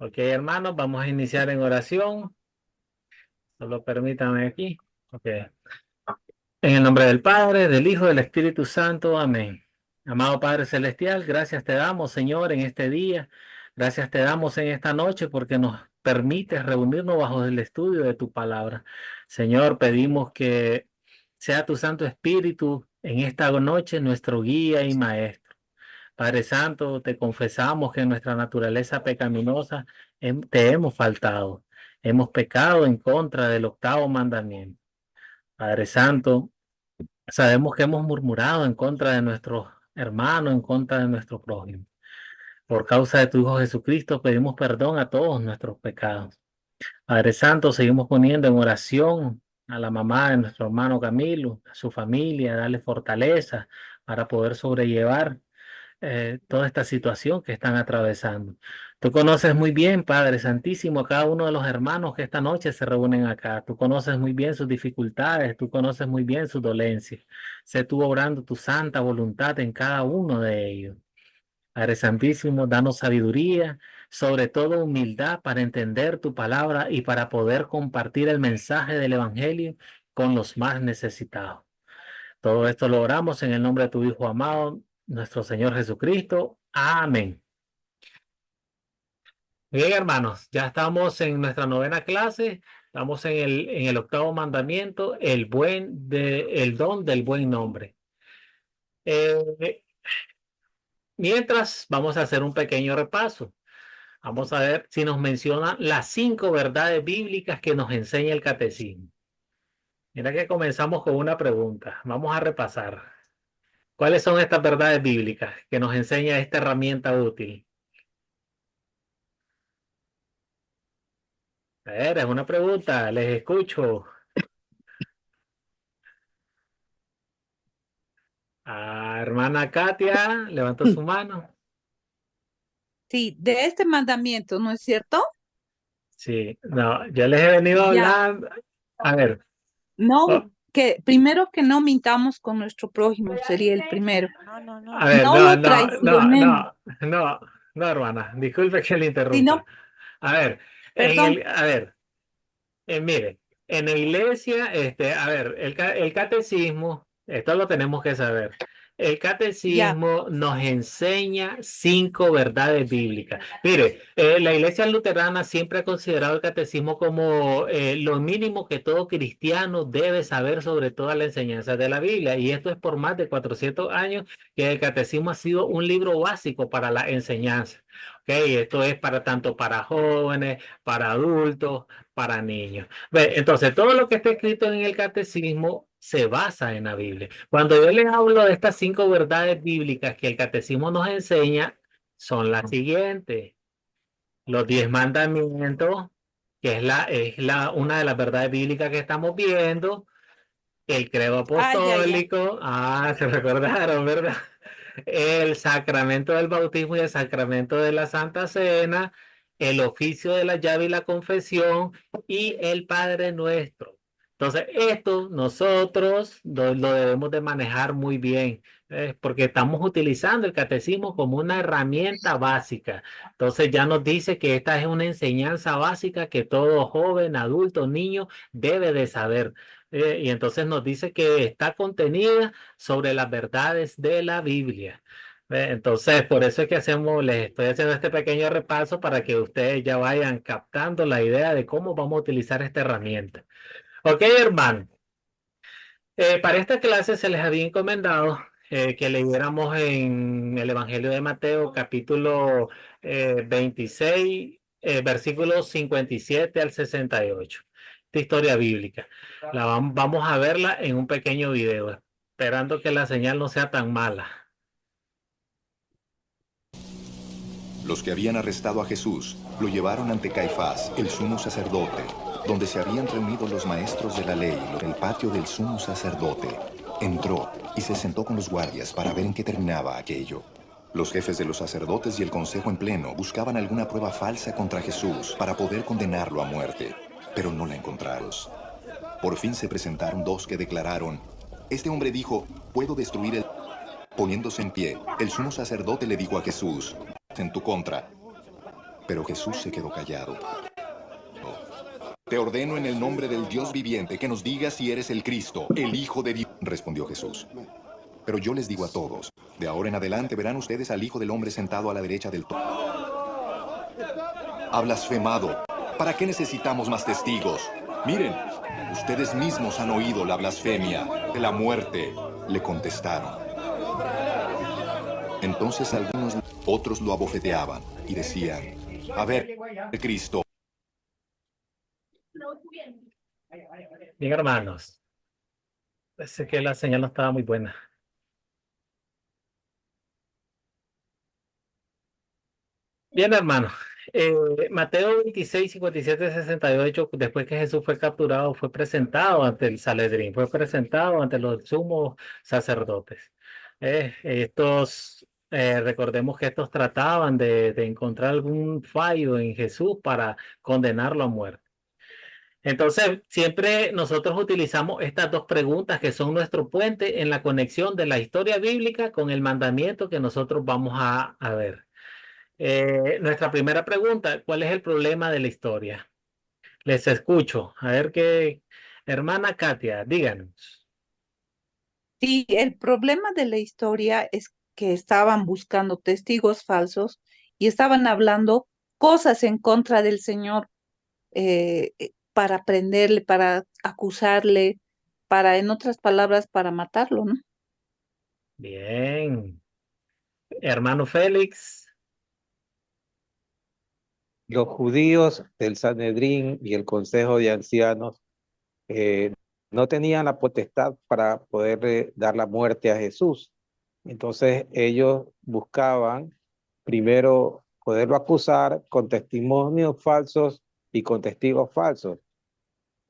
Ok, hermanos, vamos a iniciar en oración. Solo permítanme aquí. Ok. En el nombre del Padre, del Hijo, del Espíritu Santo. Amén. Amado Padre Celestial, gracias te damos, Señor, en este día. Gracias te damos en esta noche porque nos permites reunirnos bajo el estudio de tu palabra. Señor, pedimos que sea tu Santo Espíritu en esta noche nuestro guía y maestro. Padre Santo, te confesamos que en nuestra naturaleza pecaminosa te hemos faltado. Hemos pecado en contra del octavo mandamiento. Padre Santo, sabemos que hemos murmurado en contra de nuestros hermanos, en contra de nuestro prójimo. Por causa de tu Hijo Jesucristo, pedimos perdón a todos nuestros pecados. Padre Santo, seguimos poniendo en oración a la mamá de nuestro hermano Camilo, a su familia, darle fortaleza para poder sobrellevar toda esta situación que están atravesando. Tú conoces muy bien, Padre Santísimo, a cada uno de los hermanos que esta noche se reúnen acá. Tú conoces muy bien sus dificultades, tú conoces muy bien sus dolencias. Sé tú obrando tu santa voluntad en cada uno de ellos. Padre Santísimo, danos sabiduría, sobre todo humildad para entender tu palabra y para poder compartir el mensaje del Evangelio con los más necesitados. Todo esto lo oramos en el nombre de tu Hijo amado, nuestro Señor Jesucristo. Amén. Bien, hermanos, ya estamos en nuestra novena clase. Estamos en el octavo mandamiento, el don del buen nombre. Eh, Mientras, vamos a hacer un pequeño repaso. Vamos a ver si nos menciona las 5 verdades bíblicas que nos enseña el catecismo. Mira que comenzamos con una pregunta. Vamos a repasar. ¿Cuáles son estas verdades bíblicas que nos enseña esta herramienta útil? A ver, es una pregunta, les escucho. Hermana Katia, levantó su mano. Sí, de este mandamiento, ¿no es cierto? Sí, no, yo les he venido Ya, hablando. A ver, no, oh, que primero que no mintamos con nuestro prójimo sería el primero. No, no, a no. ver, No no, lo no, no, traicionemos, no, no, no, hermana, disculpe que le interrumpa. sino, A ver, perdón, a ver, mire, en la iglesia, a ver, el catecismo, esto lo tenemos que saber. El ya. catecismo nos enseña 5 verdades bíblicas. Mire, la iglesia luterana siempre ha considerado el catecismo como lo mínimo que todo cristiano debe saber sobre todas las enseñanzas de la Biblia. Y esto es por más de 400 años que el catecismo ha sido un libro básico para la enseñanza. ¿Ok? Esto es para tanto para jóvenes, para adultos, para niños. Entonces, todo lo que está escrito en el catecismo se basa en la Biblia. Cuando yo les hablo de estas 5 verdades bíblicas que el catecismo nos enseña, son las siguientes. Los 10 mandamientos, que una de las verdades bíblicas que estamos viendo. El credo Ya. apostólico, se recordaron, ¿verdad? El sacramento del bautismo y el sacramento de la Santa Cena, el oficio de la llave y la confesión y el Padre Nuestro. Entonces, esto nosotros lo debemos de manejar muy bien, porque estamos utilizando el catecismo como una herramienta básica. Entonces, ya nos dice que esta es una enseñanza básica que todo joven, adulto, niño debe de saber. Y entonces nos dice que está contenida sobre las verdades de la Biblia. Entonces, por eso es que les estoy haciendo este pequeño repaso para que ustedes ya vayan captando la idea de cómo vamos a utilizar esta herramienta. Ok, hermano. Para esta clase se les había encomendado que leyéramos en el Evangelio de Mateo, capítulo 26, versículos 57 al 68. Esta historia bíblica. Vamos a verla en un pequeño video, esperando que la señal no sea tan mala. Los que habían arrestado a Jesús lo llevaron ante Caifás, el sumo sacerdote, donde se habían reunido los maestros de la ley en el patio del sumo sacerdote. Entró y se sentó con los guardias para ver en qué terminaba aquello. Los jefes de los sacerdotes y el consejo en pleno buscaban alguna prueba falsa contra Jesús para poder condenarlo a muerte, pero no la encontraron. Por fin se presentaron 2 que declararon: este hombre dijo, puedo destruir el... Poniéndose en pie, el sumo sacerdote le dijo a Jesús: en tu contra. Pero Jesús se quedó callado. Te ordeno en el nombre del Dios viviente que nos digas si eres el Cristo, el Hijo de Dios, respondió Jesús. Pero yo les digo a todos, de ahora en adelante verán ustedes al Hijo del Hombre sentado a la derecha del trono. Ha blasfemado. ¿Para qué necesitamos más testigos? Miren, ustedes mismos han oído la blasfemia de la muerte, le contestaron. Entonces otros lo abofeteaban y decían, a ver, Cristo. Bien, hermanos. Parece que la señal no estaba muy buena. Bien, hermano. Mateo 26, 57, 68, después que Jesús fue capturado, fue presentado ante el Sanedrín, fue presentado ante los sumos sacerdotes. Recordemos que estos trataban de encontrar algún fallo en Jesús para condenarlo a muerte. Entonces, siempre nosotros utilizamos estas dos preguntas que son nuestro puente en la conexión de la historia bíblica con el mandamiento que nosotros vamos a ver. Nuestra primera pregunta, ¿cuál es el problema de la historia? Les escucho. A ver qué, hermana Katia, díganos. Sí, el problema de la historia es que estaban buscando testigos falsos y estaban hablando cosas en contra del Señor para prenderle, para acusarle, para, en otras palabras, para matarlo, ¿no? Bien. Hermano Félix. Los judíos del Sanedrín y el Consejo de Ancianos eh, no tenían la potestad para poder dar la muerte a Jesús. Entonces ellos buscaban primero poderlo acusar con testimonios falsos y con testigos falsos,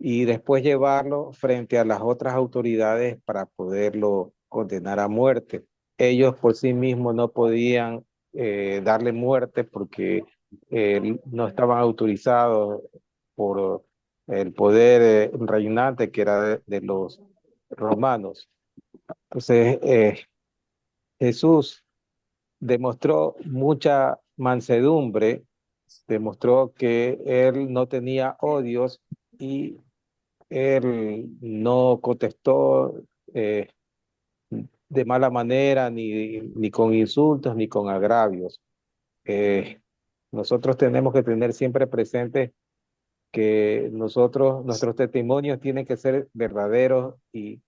y después llevarlo frente a las otras autoridades para poderlo condenar a muerte. Ellos por sí mismos no podían darle muerte porque no estaban autorizados por el poder reinante que era de los romanos. Entonces Jesús demostró mucha mansedumbre, demostró que él no tenía odios y él no contestó de mala manera, ni con insultos, ni con agravios. Nosotros tenemos que tener siempre presente que nuestros testimonios tienen que ser verdaderos y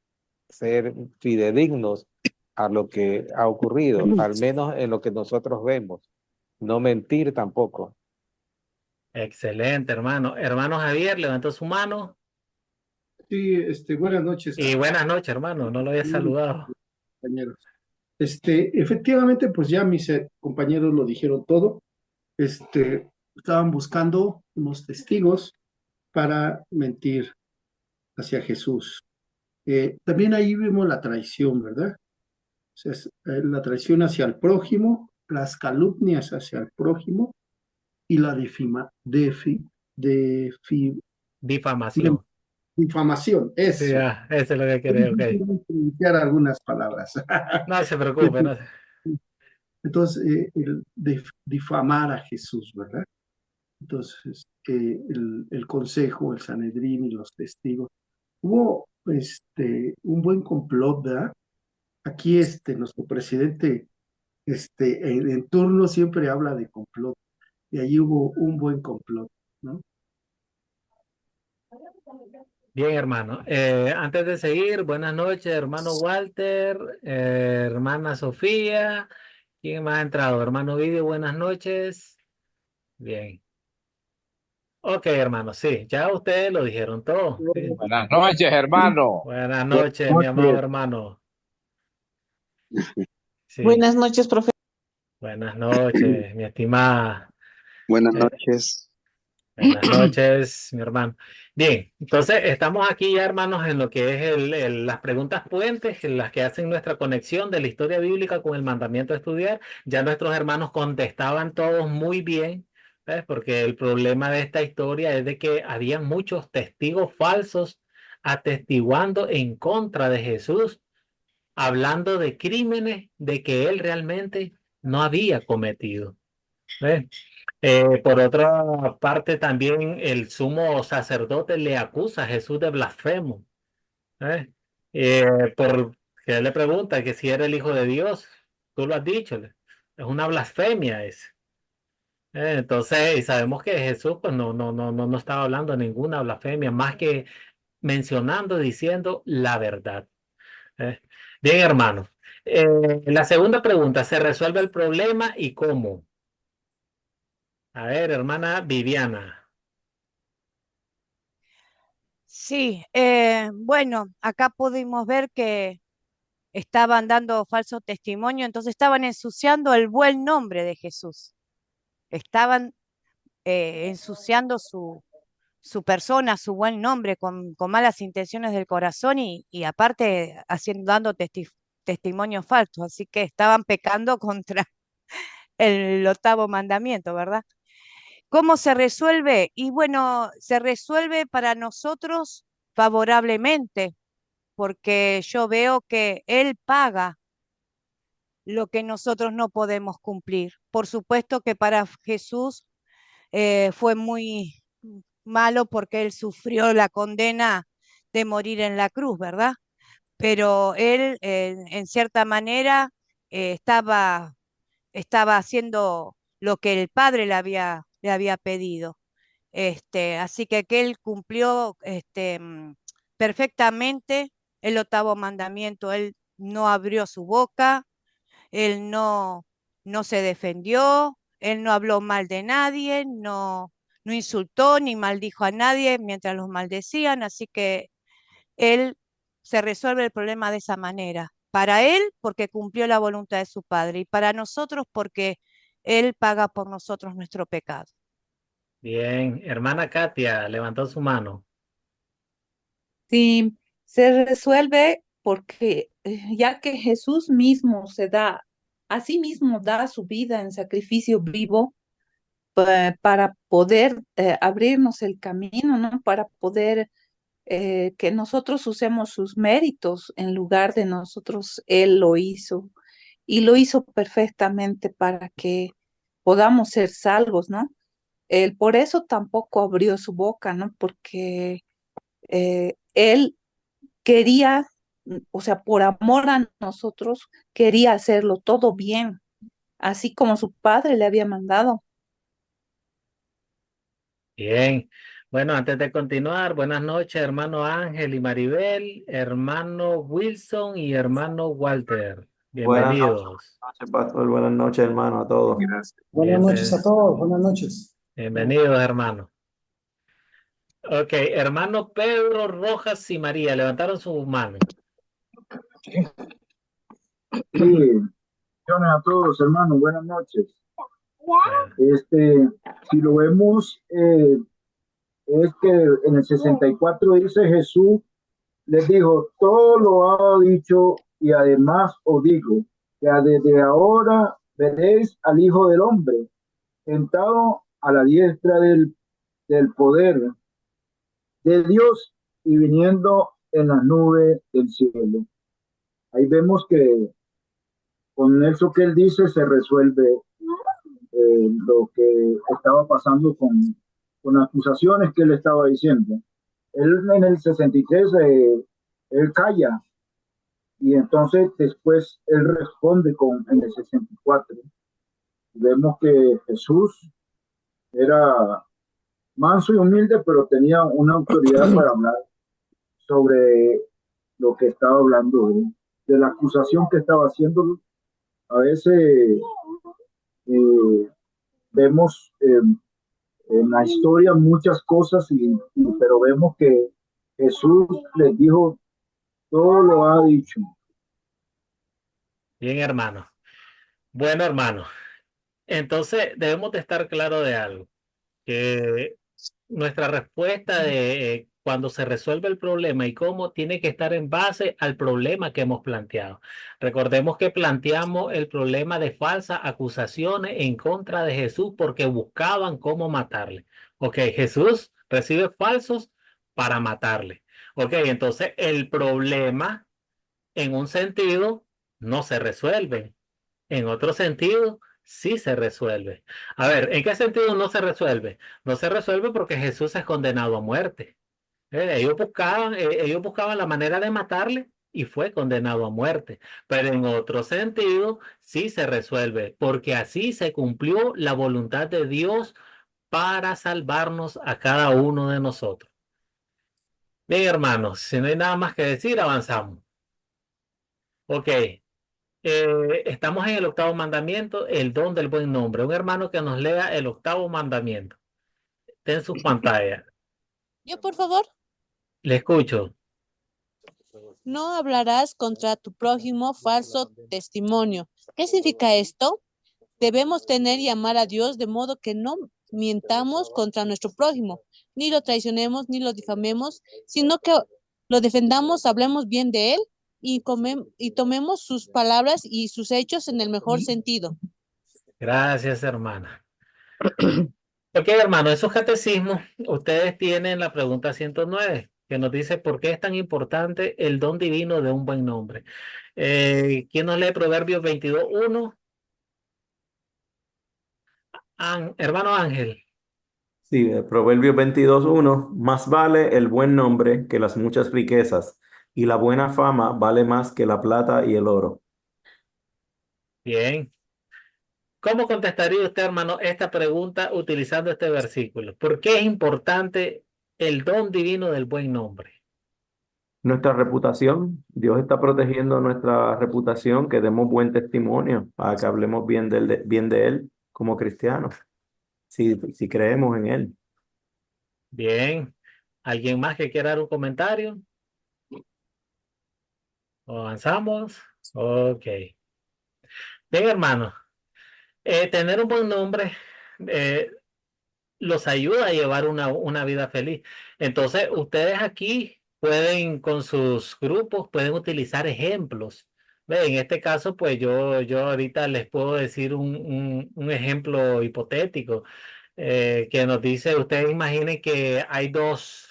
ser fidedignos a lo que ha ocurrido, al menos en lo que nosotros vemos. No mentir tampoco. Excelente, hermano. Hermano Javier, levantó su mano. Sí, buenas noches, Y buenas noches, hermano. No lo había saludado. compañeros. Efectivamente, pues ya mis compañeros lo dijeron todo. Estaban buscando unos testigos para mentir hacia Jesús. También ahí vimos la traición, ¿verdad? O sea, la traición hacia el prójimo, las calumnias hacia el prójimo y la Difamación. difamación. Sí, Eso. eso es lo que quería, ok. Pronunciar algunas palabras. No se preocupe, no se... Entonces, difamar a Jesús, ¿verdad? Entonces, el consejo, el Sanedrín y los testigos. Hubo un buen complot, ¿verdad? Aquí nuestro presidente en turno siempre habla de complot, y allí hubo un buen complot, ¿no? Bien, hermano. Antes de seguir, buenas noches, hermano Walter, hermana Sofía. ¿Quién más ha entrado? Hermano Vidio, buenas noches. Bien. Ok, hermano, sí, ya ustedes lo dijeron todo. Sí. Buenas noches, hermano. Buenas noches, mi amado hermano. Sí. Buenas noches, profe. Buenas noches, mi estimada. Buenas noches. Buenas noches, mi hermano. Bien, entonces estamos aquí ya, hermanos, en lo que es las preguntas puentes, en las que hacen nuestra conexión de la historia bíblica con el mandamiento de estudiar. Ya nuestros hermanos contestaban todos muy bien, ¿ves? Porque el problema de esta historia es de que había muchos testigos falsos atestiguando en contra de Jesús, hablando de crímenes de que él realmente no había cometido. ¿Ves? Por otra parte, también el sumo sacerdote le acusa a Jesús de blasfemo. ¿Eh? Porque él le pregunta que si era el Hijo de Dios. Tú lo has dicho. Es una blasfemia ese. Entonces, y sabemos que Jesús pues no estaba hablando de ninguna blasfemia, más que mencionando, diciendo la verdad. ¿Eh? Bien, hermano. La segunda pregunta, ¿se resuelve el problema y cómo? A ver, hermana Viviana. Sí, bueno, acá pudimos ver que estaban dando falso testimonio, entonces estaban ensuciando el buen nombre de Jesús. Estaban ensuciando su persona, su buen nombre, con malas intenciones del corazón y aparte dando testimonios falsos. Así que estaban pecando contra el octavo mandamiento, ¿verdad? ¿Cómo se resuelve? Y bueno, se resuelve para nosotros favorablemente, porque yo veo que Él paga lo que nosotros no podemos cumplir. Por supuesto que para Jesús fue muy malo porque Él sufrió la condena de morir en la cruz, ¿verdad? Pero Él, en cierta manera, eh, estaba, estaba haciendo lo que el Padre le había pedido. Así que él cumplió perfectamente el octavo mandamiento. Él no abrió su boca, él no se defendió, él no habló mal de nadie, no insultó ni maldijo a nadie mientras los maldecían. Así que él se resuelve el problema de esa manera. Para él, porque cumplió la voluntad de su Padre, y para nosotros, porque él paga por nosotros nuestro pecado. Bien, hermana Katia levantó su mano. Sí, se resuelve porque ya que Jesús mismo a sí mismo da su vida en sacrificio vivo para poder abrirnos el camino, ¿no? Para poder que nosotros usemos sus méritos en lugar de nosotros, Él lo hizo y lo hizo perfectamente para que podamos ser salvos, ¿no? Él por eso tampoco abrió su boca, ¿no? Porque Él quería, o sea, por amor a nosotros, quería hacerlo todo bien, así como su padre le había mandado. Bien. Bueno, antes de continuar, buenas noches, hermano Ángel y Maribel, hermano Wilson y hermano Walter. Bienvenidos. Noches, pastor. Buenas noches, hermano, a todos. Buenas noches a Bienven- todos, buenas noches. Bienvenidos, hermano. Ok, hermano Pedro Rojas y María, levantaron su mano. Sí, bendiciones a todos, hermanos, buenas noches. Bueno, Si lo vemos, es que en el 64 dice Jesús les dijo, todo lo ha dicho y además os digo, que desde ahora veréis al Hijo del Hombre sentado a la diestra del poder de Dios y viniendo en las nubes del cielo. Ahí vemos que con eso que él dice se resuelve lo que estaba pasando con acusaciones que él estaba diciendo. Él en el 63, él calla y entonces después él responde en el 64. Vemos que Jesús era manso y humilde, pero tenía una autoridad para hablar sobre lo que estaba hablando de la acusación que estaba haciendo. A veces eh, vemos en la historia muchas cosas, pero vemos que Jesús les dijo, todo lo ha dicho. bien, hermano. Bueno, hermano. Entonces, debemos de estar claro de algo, que nuestra respuesta de cuando se resuelve el problema y cómo tiene que estar en base al problema que hemos planteado. Recordemos que planteamos el problema de falsas acusaciones en contra de Jesús porque buscaban cómo matarle. Ok, Jesús recibe falsos para matarle. Ok, entonces el problema en un sentido no se resuelve. En otro sentido, sí se resuelve. A ver, ¿en qué sentido no se resuelve? No se resuelve porque Jesús es condenado a muerte. Ellos buscaban la manera de matarle y fue condenado a muerte. Pero en otro sentido, sí se resuelve, porque así se cumplió la voluntad de Dios para salvarnos a cada uno de nosotros. Bien, hermanos, si no hay nada más que decir, avanzamos. Ok, estamos en el octavo mandamiento, el don del buen nombre. Un hermano que nos lea el octavo mandamiento. Ten sus pantallas. Yo, por favor, Le escucho. no hablarás contra tu prójimo falso testimonio. ¿Qué significa esto? Debemos tener y amar a Dios de modo que no mientamos contra nuestro prójimo, ni lo traicionemos, ni lo difamemos, sino que lo defendamos, hablemos bien de él y tomemos sus palabras y sus hechos en el mejor sentido. Gracias, hermana. Ok, hermano, esos catecismos, ustedes tienen la pregunta 109, que nos dice por qué es tan importante el don divino de un buen nombre. ¿Quién nos lee Proverbios 22:1? Hermano Ángel. Sí, Proverbios 22:1, más vale el buen nombre que las muchas riquezas, y la buena fama vale más que la plata y el oro. Bien. ¿Cómo contestaría usted, hermano, esta pregunta utilizando este versículo? ¿Por qué es importante el don divino del buen nombre? Nuestra reputación, Dios está protegiendo nuestra reputación, que demos buen testimonio para que hablemos bien de Él como cristianos, si creemos en Él. Bien. ¿Alguien más que quiera dar un comentario? ¿Avanzamos? Ok. Bien, hermano. Tener un buen nombre eh, los ayuda a llevar una vida feliz. Entonces, ustedes aquí pueden, con sus grupos, pueden utilizar ejemplos. Ve, en este caso, pues yo ahorita les puedo decir un ejemplo hipotético que nos dice, ustedes imaginen que hay dos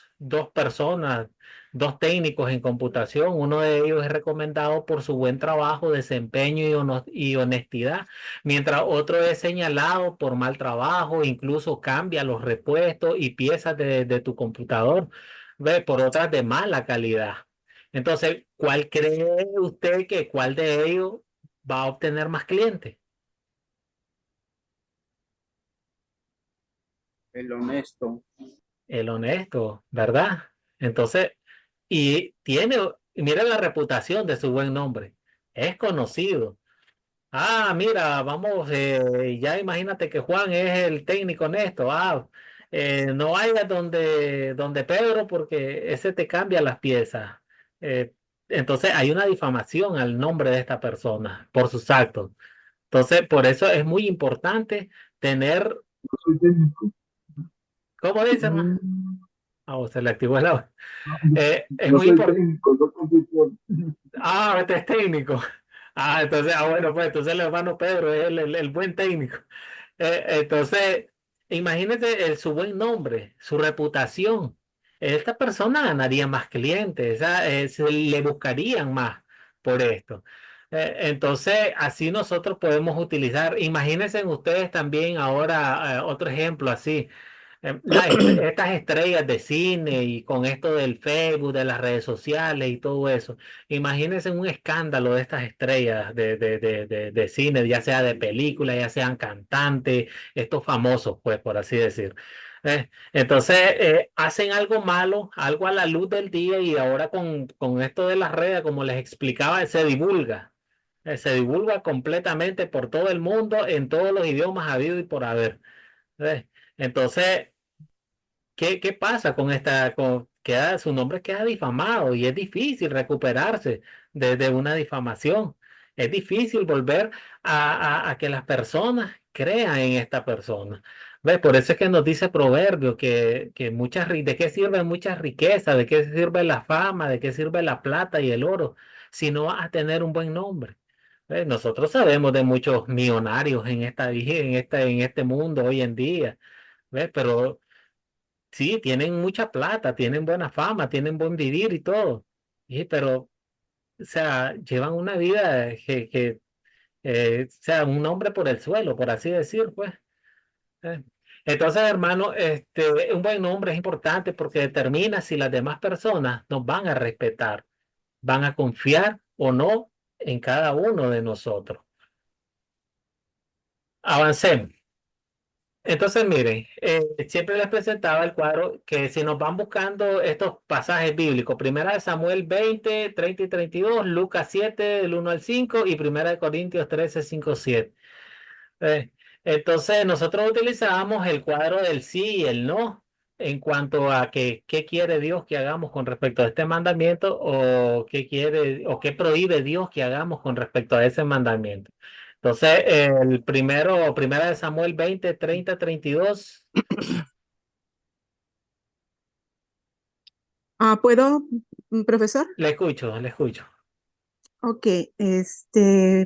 personas, dos técnicos en computación, uno de ellos es recomendado por su buen trabajo, desempeño y honestidad, mientras otro es señalado por mal trabajo, incluso cambia los repuestos y piezas de tu computador, ¿ve? Por otras de mala calidad. Entonces, ¿cuál cree usted cuál de ellos va a obtener más clientes? El honesto. El honesto, ¿verdad? Entonces, y tiene, mira la reputación de su buen nombre, es conocido. Ah, mira, vamos, ya imagínate que Juan es el técnico honesto. No vayas donde Pedro porque ese te cambia las piezas. Eh, entonces hay una difamación al nombre de esta persona por sus actos. Entonces, por eso es muy importante tener, Yo soy técnico. ¿cómo dice, hermano? Se le activó el audio. Es No muy soy importante. técnico, soy consultor. Este es técnico. Entonces, bueno, pues entonces el hermano Pedro es el buen técnico. Entonces, imagínate su buen nombre, su reputación. Esta persona ganaría más clientes, se le buscarían más por esto. Entonces, así nosotros podemos utilizar, imagínense ustedes también ahora otro ejemplo así. Estas estrellas de cine y con esto del Facebook, de las redes sociales y todo eso. Imagínense un escándalo de estas estrellas de cine, ya sea de película, ya sean cantantes, estos famosos, pues, por así decir. Entonces, hacen algo malo, algo a la luz del día y ahora con esto de las redes, como les explicaba, se divulga. Se divulga completamente por todo el mundo, en todos los idiomas habido y por haber. ¿Ves? Entonces, ¿qué pasa con su nombre queda difamado y es difícil recuperarse de una difamación? Es difícil volver a que las personas crean en esta persona. ¿Ves? Por eso es que nos dice Proverbio que ¿de qué sirven muchas riquezas? ¿De qué sirve la fama? ¿De qué sirve la plata y el oro? Si no vas a tener un buen nombre. ¿Ves? Nosotros sabemos de muchos millonarios en este mundo hoy en día. ¿Ves? Pero sí, tienen mucha plata, tienen buena fama, tienen buen vivir y todo. Pero, o sea, llevan una vida O sea, un nombre por el suelo, por así decir, pues. Eh, Entonces, hermano, un buen nombre es importante porque determina si las demás personas nos van a respetar, van a confiar o no en cada uno de nosotros. Avancemos. Entonces, miren, siempre les presentaba el cuadro que si nos van buscando estos pasajes bíblicos, Primera de Samuel 20, 30 y 32, Lucas 7, del 1 al 5 y Primera de Corintios 13, 5, 7. Eh, entonces, nosotros utilizábamos el cuadro del sí y el no en cuanto a que, qué quiere Dios que hagamos con respecto a este mandamiento o qué quiere o qué prohíbe Dios que hagamos con respecto a ese mandamiento. Entonces, el primero, Primera de Samuel 20, 30, 32. ¿Puedo, profesor? Le escucho, le escucho. Ok,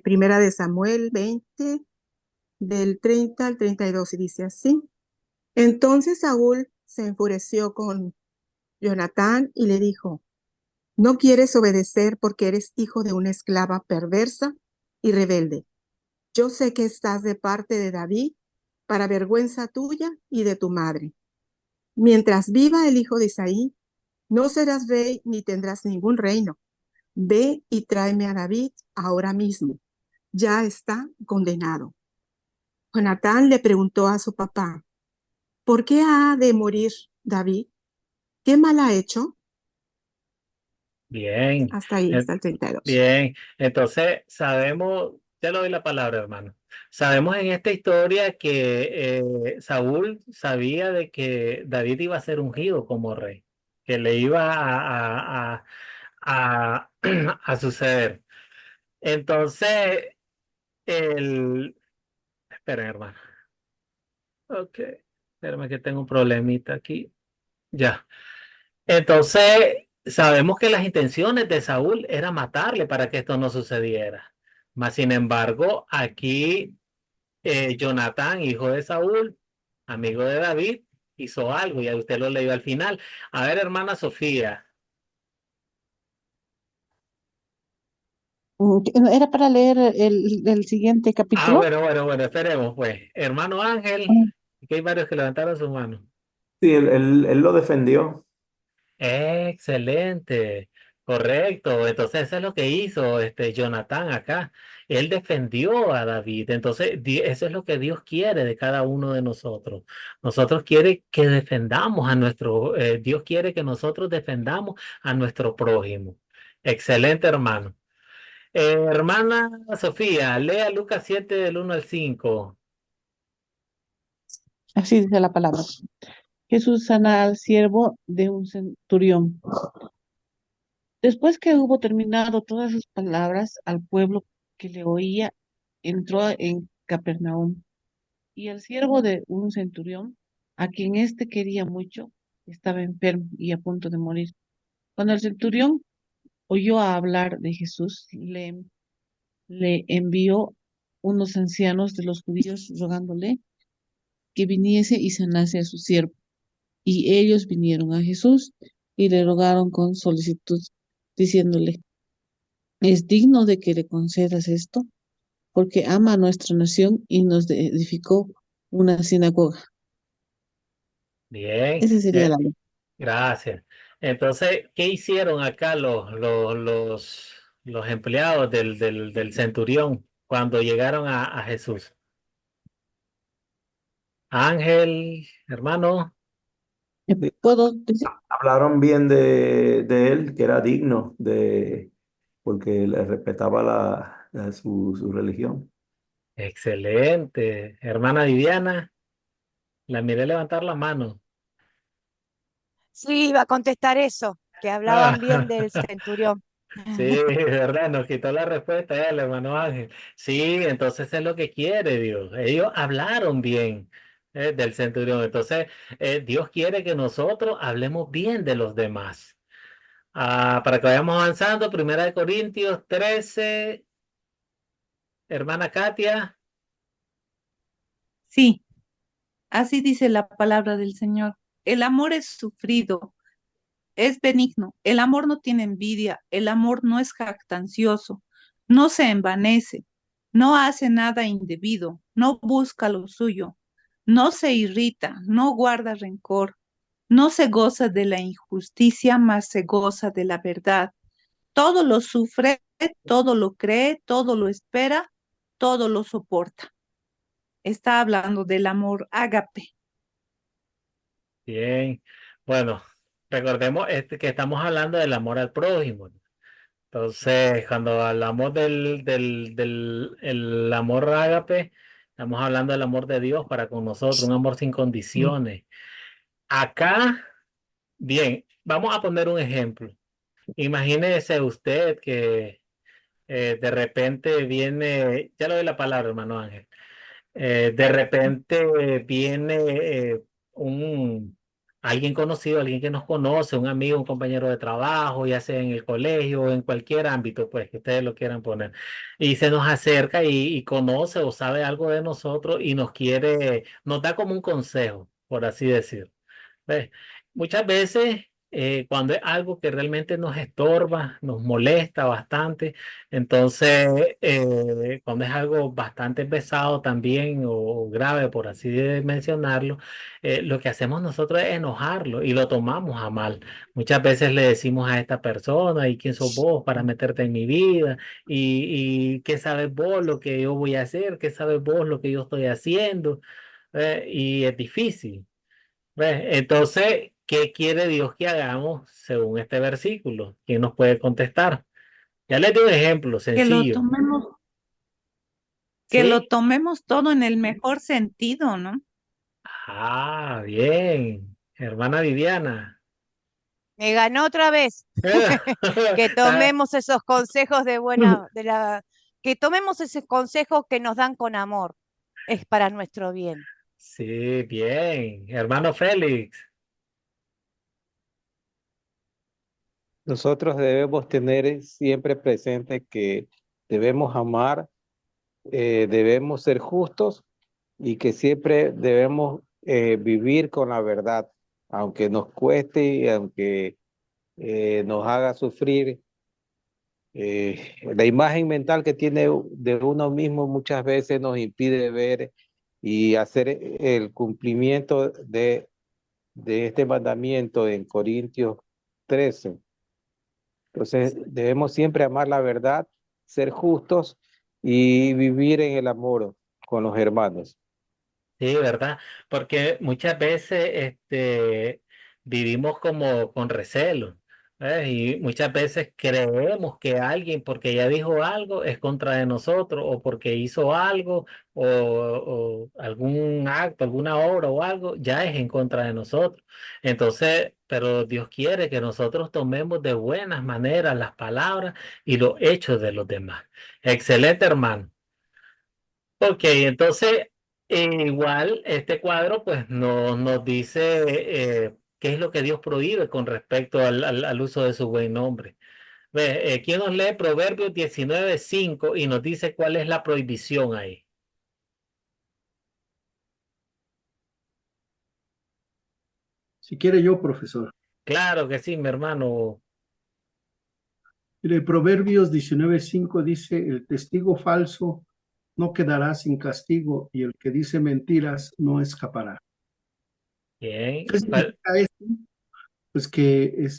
Primera de Samuel 20, del 30 al 32, y dice así. Entonces Saúl se enfureció con Jonatán y le dijo, no quieres obedecer porque eres hijo de una esclava perversa y rebelde. Yo sé que estás de parte de David para vergüenza tuya y de tu madre. Mientras viva el hijo de Isaí, no serás rey ni tendrás ningún reino. Ve y tráeme a David ahora mismo. Ya está condenado. Jonatán le preguntó a su papá, ¿por qué ha de morir David? ¿Qué mal ha hecho? Bien, Hasta ahí, eh, hasta el 32. bien. Entonces, sabemos, ya le doy la palabra, hermano. Sabemos en esta historia que Saúl sabía de que David iba a ser ungido como rey, que le iba a suceder. Entonces, esperen, hermano. Ok, espérame que tengo un problemita aquí. Ya. Entonces, sabemos que las intenciones de Saúl era matarle para que esto no sucediera. Mas, sin embargo, aquí Jonatán, hijo de Saúl, amigo de David, hizo algo y a usted lo leyó al final. A ver, hermana Sofía. ¿Era para leer el siguiente capítulo? Bueno, esperemos pues. Hermano Ángel, que hay varios que levantaron su mano. Sí, él lo defendió. Excelente, correcto. Entonces eso es lo que hizo Jonatán acá. Él defendió a David. Entonces eso es lo que Dios quiere de cada uno de nosotros. Nosotros quiere que defendamos a Dios quiere que nosotros defendamos a nuestro prójimo. Excelente, hermano. Hermana Sofía, lea Lucas 7 del 1 al 5. Así dice la palabra. Jesús sana al siervo de un centurión. Después que hubo terminado todas sus palabras al pueblo que le oía, entró en Capernaum. Y el siervo de un centurión, a quien éste quería mucho, estaba enfermo y a punto de morir. Cuando el centurión oyó hablar de Jesús, le envió unos ancianos de los judíos rogándole que viniese y sanase a su siervo. Y ellos vinieron a Jesús y le rogaron con solicitud, diciéndole, es digno de que le concedas esto, porque ama a nuestra nación y nos edificó una sinagoga. Bien, Ese sería la ley. gracias. Entonces, ¿qué hicieron acá los empleados del centurión cuando llegaron a Jesús? Ángel, hermano. Sí, ¿Puedo decir? hablaron bien de él, que era digno porque le respetaba su religión. Excelente. Hermana Viviana, la miré levantar la mano. Sí, iba a contestar eso, que hablaban bien del centurión. Sí, de verdad, nos quitó la respuesta el hermano Ángel. Sí, entonces es lo que quiere Dios. Ellos hablaron bien del centurión. Entonces, Dios quiere que nosotros hablemos bien de los demás. Para que vayamos avanzando, Primera de Corintios 13, hermana Katia. Sí, así dice la palabra del Señor. El amor es sufrido, es benigno. El amor no tiene envidia. El amor no es jactancioso. No se envanece. no hace nada indebido, no busca lo suyo, no se irrita, no guarda rencor, no se goza de la injusticia, mas se goza de la verdad. Todo lo sufre, todo lo cree, todo lo espera, todo lo soporta. Está hablando del amor ágape. Bien. Bueno, recordemos que estamos hablando del amor al prójimo. Entonces, cuando hablamos el amor ágape, estamos hablando del amor de Dios para con nosotros, un amor sin condiciones. Acá, bien, vamos a poner un ejemplo. Imagínese usted que de repente viene, ya le doy la palabra, hermano Ángel. De repente viene un alguien conocido, alguien que nos conoce, un amigo, un compañero de trabajo, ya sea en el colegio o en cualquier ámbito, pues que ustedes lo quieran poner, y se nos acerca y conoce o sabe algo de nosotros y nos quiere, nos da como un consejo, por así decirlo. ¿Ves? Muchas veces, cuando es algo que realmente nos estorba, nos molesta bastante, entonces, cuando es algo bastante pesado también o grave, por así mencionarlo, lo que hacemos nosotros es enojarlo y lo tomamos a mal. Muchas veces le decimos a esta persona, ¿y quién sos vos para meterte en mi vida? Y qué sabes vos lo que yo voy a hacer? ¿Qué sabes vos lo que yo estoy haciendo? Y es difícil. ¿Ves? Entonces, ¿qué quiere Dios que hagamos según este versículo? ¿Quién nos puede contestar? Ya les doy un ejemplo Que lo sencillo. tomemos, que lo ¿Sí? tomemos todo en el mejor sentido, ¿no? Ah, bien. Hermana Viviana. Me ganó otra vez. Que tomemos esos consejos que tomemos esos consejos que nos dan con amor. Es para nuestro bien. Sí, bien. Hermano Félix. Nosotros debemos tener siempre presente que debemos amar, debemos ser justos y que siempre debemos vivir con la verdad, aunque nos cueste y aunque nos haga sufrir. La imagen mental que tiene de uno mismo muchas veces nos impide ver y hacer el cumplimiento de este mandamiento en Corintios 13. Entonces debemos siempre amar la verdad, ser justos y vivir en el amor con los hermanos. Sí, ¿verdad? Porque muchas veces vivimos como con recelo, ¿ves? Y muchas veces creemos que alguien, porque ya dijo algo, es contra de nosotros, o porque hizo algo, o algún acto, alguna obra o algo, ya es en contra de nosotros. Entonces, pero Dios quiere que nosotros tomemos de buenas maneras las palabras y los hechos de los demás. Excelente, hermano. Ok, entonces igual este cuadro pues nos dice qué es lo que Dios prohíbe con respecto al uso de su buen nombre. Ve, ¿quién nos lee Proverbios 19:5 y nos dice cuál es la prohibición ahí? Si quiere yo, profesor. Claro que sí, mi hermano. Mire, Proverbios 19:5 dice, el testigo falso no quedará sin castigo y el que dice mentiras no escapará. Bien. ¿Qué significa esto? Pues que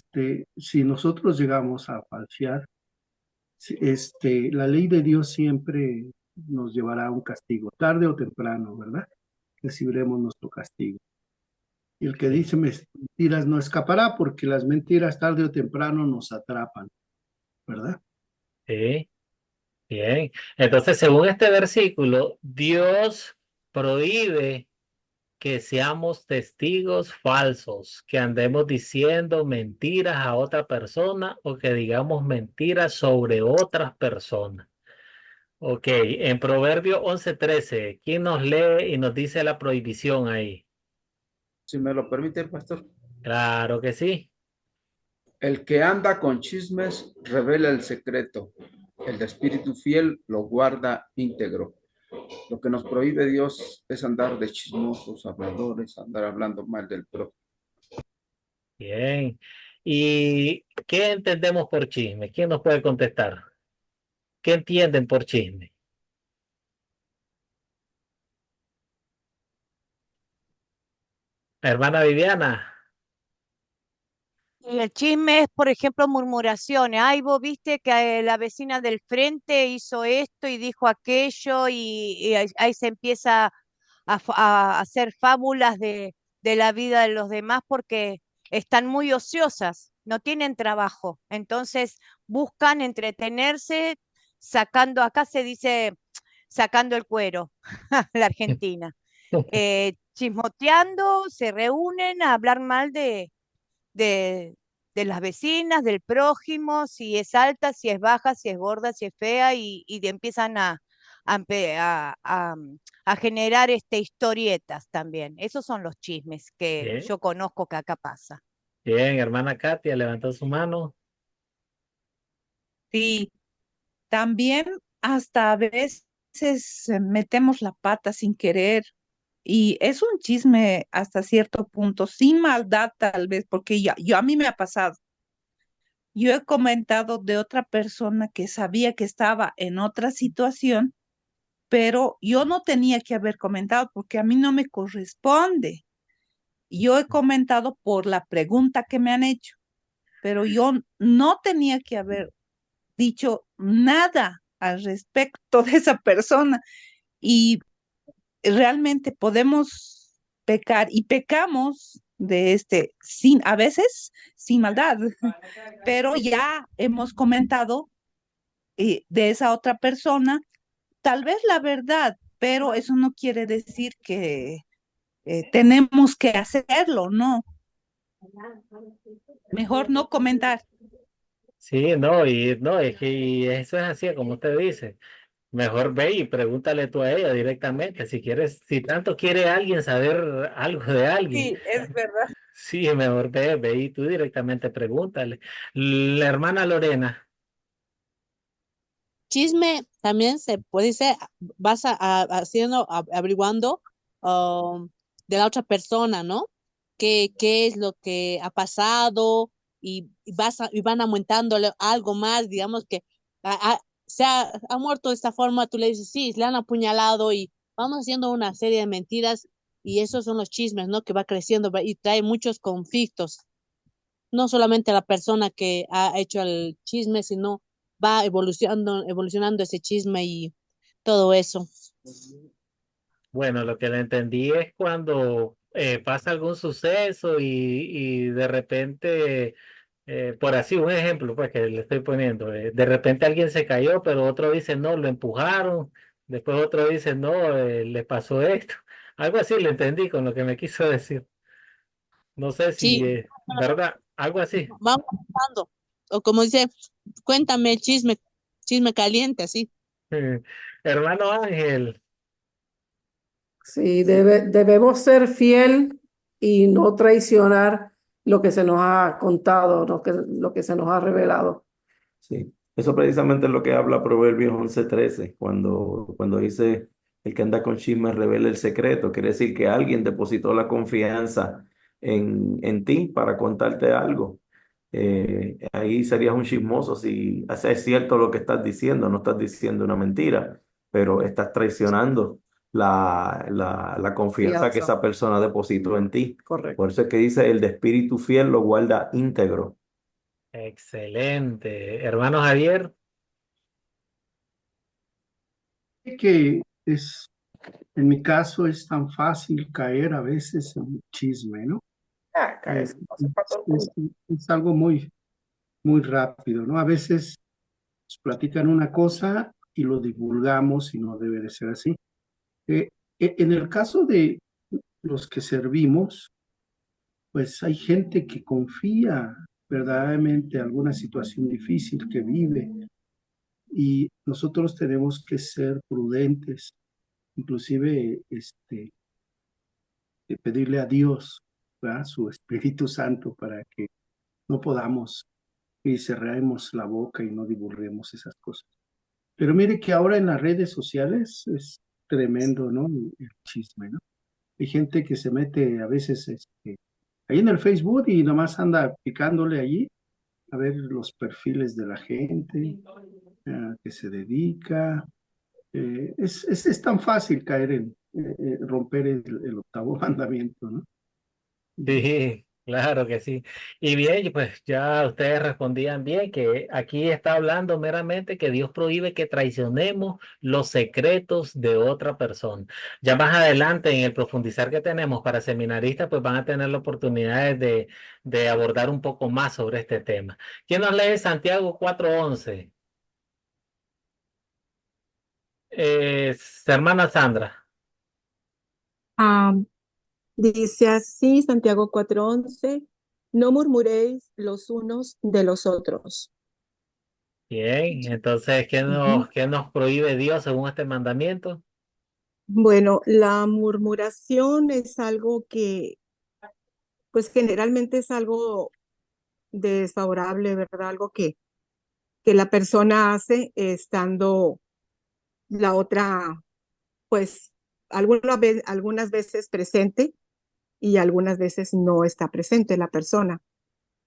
si nosotros llegamos a falsear, la ley de Dios siempre nos llevará a un castigo, tarde o temprano, ¿verdad? Recibiremos nuestro castigo. Y el que Sí, dice mentiras no escapará porque las mentiras tarde o temprano nos atrapan, ¿verdad? sí, bien. Entonces, según este versículo, Dios prohíbe que seamos testigos falsos, que andemos diciendo mentiras a otra persona o que digamos mentiras sobre otras personas. Ok, en Proverbio 11:13, ¿quién nos lee y nos dice la prohibición ahí? Si me lo permite, pastor. Claro que sí. El que anda con chismes revela el secreto. El de espíritu fiel lo guarda íntegro. Lo que nos prohíbe Dios es andar de chismosos, habladores, andar hablando mal del prójimo. Bien. ¿Y qué entendemos por chisme? ¿Quién nos puede contestar? ¿Qué entienden por chisme? Hermana Viviana. Y el chisme es, por ejemplo, murmuraciones. Ay, vos viste que la vecina del frente hizo esto y dijo aquello y ahí se empieza a hacer fábulas de la vida de los demás porque están muy ociosas, no tienen trabajo. Entonces buscan entretenerse sacando, acá se dice sacando el cuero, la Argentina. Chismoteando, se reúnen a hablar mal de, de las vecinas, del prójimo, si es alta, si es baja, si es gorda, si es fea, y empiezan a generar historietas también. Esos son los chismes que Bien, yo conozco que acá pasa. bien, hermana Katia levantó su mano. Sí, también hasta a veces metemos la pata sin querer y es un chisme hasta cierto punto, sin maldad tal vez, porque yo a mí me ha pasado. Yo he comentado de otra persona que sabía que estaba en otra situación, pero yo no tenía que haber comentado porque a mí no me corresponde. Yo he comentado por la pregunta que me han hecho, pero yo no tenía que haber dicho nada al respecto de esa persona y realmente podemos pecar y pecamos de sin a veces sin maldad, pero ya hemos comentado de esa otra persona, tal vez la verdad, pero eso no quiere decir que tenemos que hacerlo, ¿no? Mejor no comentar. Sí, no, y no, es que y eso es así, como usted dice. Mejor ve y pregúntale tú a ella directamente, si quieres, si tanto quiere alguien saber algo de alguien. Sí, es verdad. Sí, mejor ve y tú directamente pregúntale. La hermana Lorena. Chisme también se puede ser, vas haciendo, averiguando de la otra persona, ¿no? ¿Qué es lo que ha pasado? Y van aumentándole algo más, digamos que ha muerto de esta forma, tú le dices, sí, le han apuñalado y vamos haciendo una serie de mentiras y esos son los chismes, ¿no? Que va creciendo y trae muchos conflictos, no solamente la persona que ha hecho el chisme, sino va evolucionando ese chisme y todo eso. Bueno, lo que le entendí es cuando pasa algún suceso y de repente, por así un ejemplo, pues que le estoy poniendo, de repente alguien se cayó, pero otro dice no, lo empujaron, después otro dice no, le pasó esto. Algo así le entendí con lo que me quiso decir. No sé si, Sí, ¿verdad? Algo así. vamos pasando. O como dice, cuéntame el chisme, chisme caliente, así. Hermano Ángel. Sí, debemos ser fiel y no traicionar lo que se nos ha contado, lo que se nos ha revelado. Sí, eso precisamente es lo que habla Proverbios 11:13, cuando dice, el que anda con chisme revela el secreto, quiere decir que alguien depositó la confianza en ti para contarte algo. Ahí serías un chismoso si es cierto lo que estás diciendo, no estás diciendo una mentira, pero estás traicionando la confianza que Confianza. esa persona depositó en ti. Correcto. Por eso es que dice, el de espíritu fiel lo guarda íntegro. Excelente. Hermano Javier. Que en mi caso es tan fácil caer a veces en un chisme, ¿no? Es para todo el Es, mundo. es algo muy rápido, ¿no? A veces nos platican una cosa y lo divulgamos y no debe de ser así. En el caso de los que servimos, pues hay gente que confía verdaderamente en alguna situación difícil que vive y nosotros tenemos que ser prudentes, inclusive pedirle a Dios, ¿verdad? Su Espíritu Santo para que no podamos y cerremos la boca y no divulguemos esas cosas. Pero mire que ahora en las redes sociales es tremendo, ¿no? El chisme, ¿no? Hay gente que se mete a veces ahí en el Facebook y nomás anda picándole allí a ver los perfiles de la gente que se dedica. Es tan fácil caer romper el octavo mandamiento, ¿no? Sí, claro que sí. Y bien, pues ya ustedes respondían bien que aquí está hablando meramente que Dios prohíbe que traicionemos los secretos de otra persona. Ya más adelante en el profundizar que tenemos para seminaristas, pues van a tener la oportunidad de abordar un poco más sobre este tema. ¿Quién nos lee Santiago 4:11? Hermana Sandra. Ah, dice así, Santiago 4:11, no murmuréis los unos de los otros. Bien, entonces, Ujú. qué nos prohíbe Dios según este mandamiento? Bueno, la murmuración es algo que, pues generalmente es algo desfavorable, ¿verdad? Algo que la persona hace estando la otra, pues algunas veces presente y algunas veces no está presente la persona.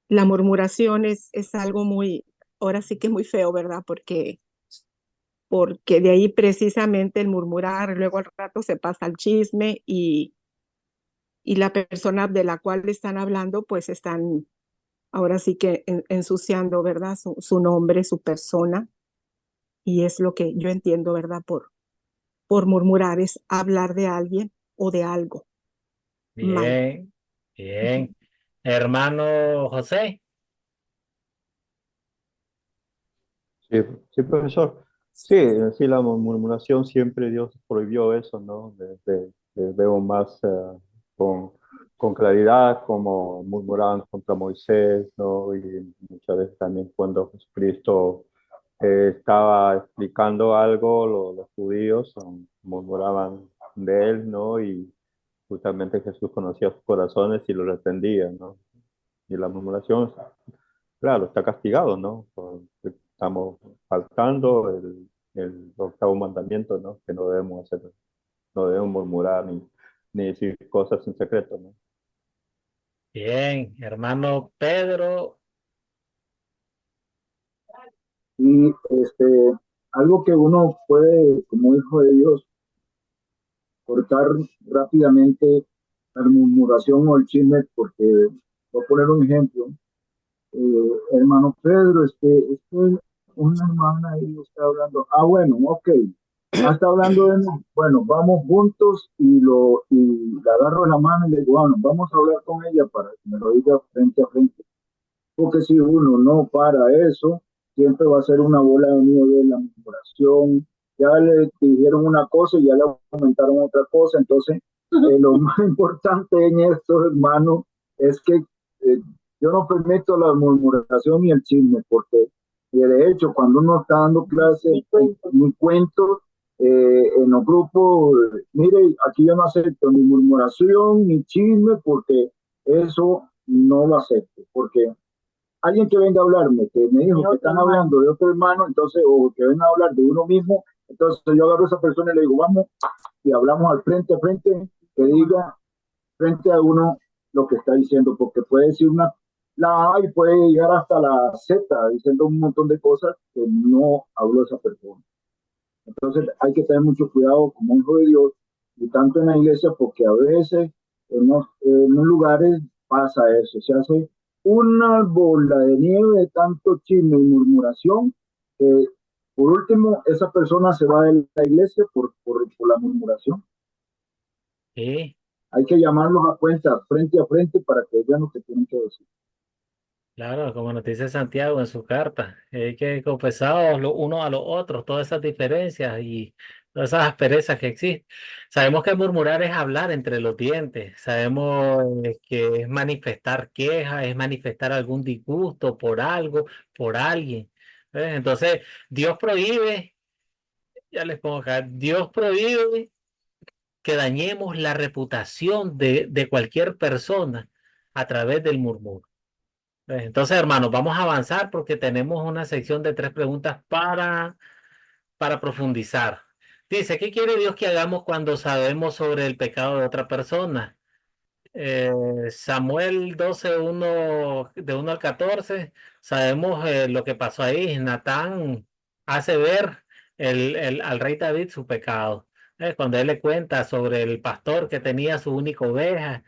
La murmuración es algo muy, ahora sí que muy feo, ¿verdad? Porque de ahí precisamente el murmurar, luego al rato se pasa al chisme y la persona de la cual están hablando, pues están ahora sí que ensuciando, ¿verdad? Su nombre, su persona, y es lo que yo entiendo, ¿verdad? Por murmurar es hablar de alguien o de algo mal. Bien, Ujú. bien. Hermano José. Sí, sí, profesor. Sí, sí, la murmuración siempre Dios prohibió eso, ¿no? Veo más con claridad como murmuraban contra Moisés, ¿no? Y muchas veces también cuando Jesucristo estaba explicando algo, los judíos murmuraban de él, ¿no? Y justamente Jesús conocía sus corazones y los reprendía, ¿no? Y la murmuración, claro, está castigado, ¿no? Porque estamos faltando el octavo mandamiento, ¿no? Que no debemos hacer, no debemos murmurar ni decir cosas en secreto, ¿no? Bien, hermano Pedro. Y algo que uno puede, como hijo de Dios, cortar rápidamente la murmuración o el chisme, porque voy a poner un ejemplo. Hermano Pedro, una hermana ahí está hablando. Ah, bueno, ok. Ah, está hablando de mí. Bueno, vamos juntos y le agarro la mano y le digo, bueno, vamos a hablar con ella para que me lo diga frente a frente. Porque si uno no para eso, siempre va a ser una bola de nieve en la murmuración. Ya le dijeron una cosa y ya le comentaron otra cosa. Entonces, lo más importante en esto, hermano, es que yo no permito la murmuración ni el chisme, porque de hecho, cuando uno está dando clases, un cuento en los grupos, mire, aquí yo no acepto ni murmuración ni chisme, porque eso no lo acepto, porque alguien que venga a hablarme, que me dijo que están hablando de otro hermano, entonces, o que venga a hablar de uno mismo, entonces yo agarro a esa persona y le digo, vamos, y hablamos al frente a frente, que diga frente a uno lo que está diciendo, porque puede decir la A y puede llegar hasta la Z, diciendo un montón de cosas que no habló esa persona. Entonces hay que tener mucho cuidado como hijo de Dios, y tanto en la iglesia, porque a veces en los lugares pasa eso, se hace una bola de nieve de tanto chisme y murmuración, que por último esa persona se va de la iglesia por la murmuración. Sí, Hay que llamarlos a cuenta frente a frente para que vean lo que tienen que decir. claro, como nos dice Santiago en su carta, hay que confesar los unos a los otros todas esas diferencias y todas esas asperezas que existen. Sabemos que murmurar es hablar entre los dientes, sabemos que es manifestar quejas, es manifestar algún disgusto por algo, por alguien. Entonces, Dios prohíbe, ya les pongo acá, Dios prohíbe que dañemos la reputación de cualquier persona a través del murmuro. Entonces, hermanos, vamos a avanzar porque tenemos una sección de 3 preguntas para profundizar. Dice, ¿qué quiere Dios que hagamos cuando sabemos sobre el pecado de otra persona? Samuel 12, de 1 al 14, sabemos lo que pasó ahí. Natán hace ver al rey David su pecado. Cuando él le cuenta sobre el pastor que tenía su única oveja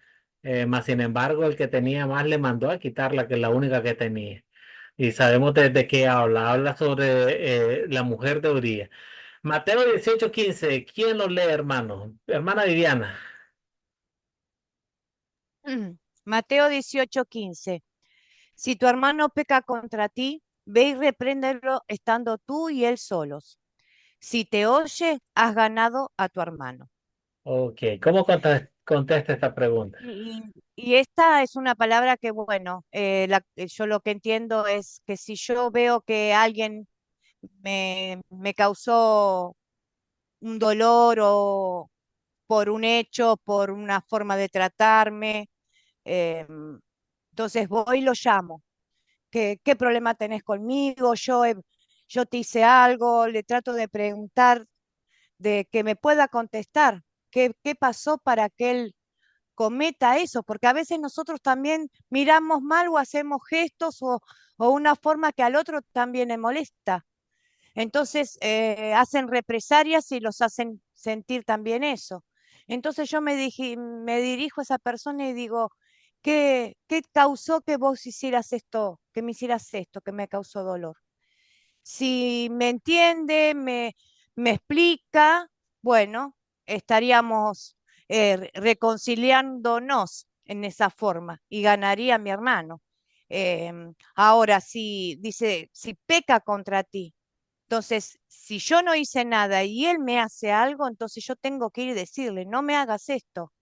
Mas sin embargo, el que tenía más le mandó a quitarla, que es la única que tenía. Y sabemos de qué habla. Habla sobre la mujer de Uría. Mateo 18:15. ¿Quién lo lee, hermano? Hermana Viviana. Mateo 18:15. Si tu hermano peca contra ti, ve y repréndelo estando tú y él solos. Si te oye, has ganado a tu hermano. Ok, ¿cómo contesta esta pregunta? Y esta es una palabra que, bueno, yo lo que entiendo es que si yo veo que alguien me causó un dolor o por un hecho, por una forma de tratarme, entonces voy y lo llamo. ¿Qué problema tenés conmigo? Yo te hice algo, le trato de preguntar, de que me pueda contestar qué pasó para que él cometa eso, porque a veces nosotros también miramos mal o hacemos gestos o una forma que al otro también le molesta. Entonces hacen represalias y los hacen sentir también eso. Entonces yo me dirijo a esa persona y digo, ¿qué causó que vos hicieras esto, que me hicieras esto, que me causó dolor? Si me entiende, me explica, bueno, estaríamos reconciliándonos en esa forma y ganaría mi hermano. Ahora, si dice, si peca contra ti, entonces, si yo no hice nada y él me hace algo, entonces yo tengo que ir y decirle, no me hagas esto,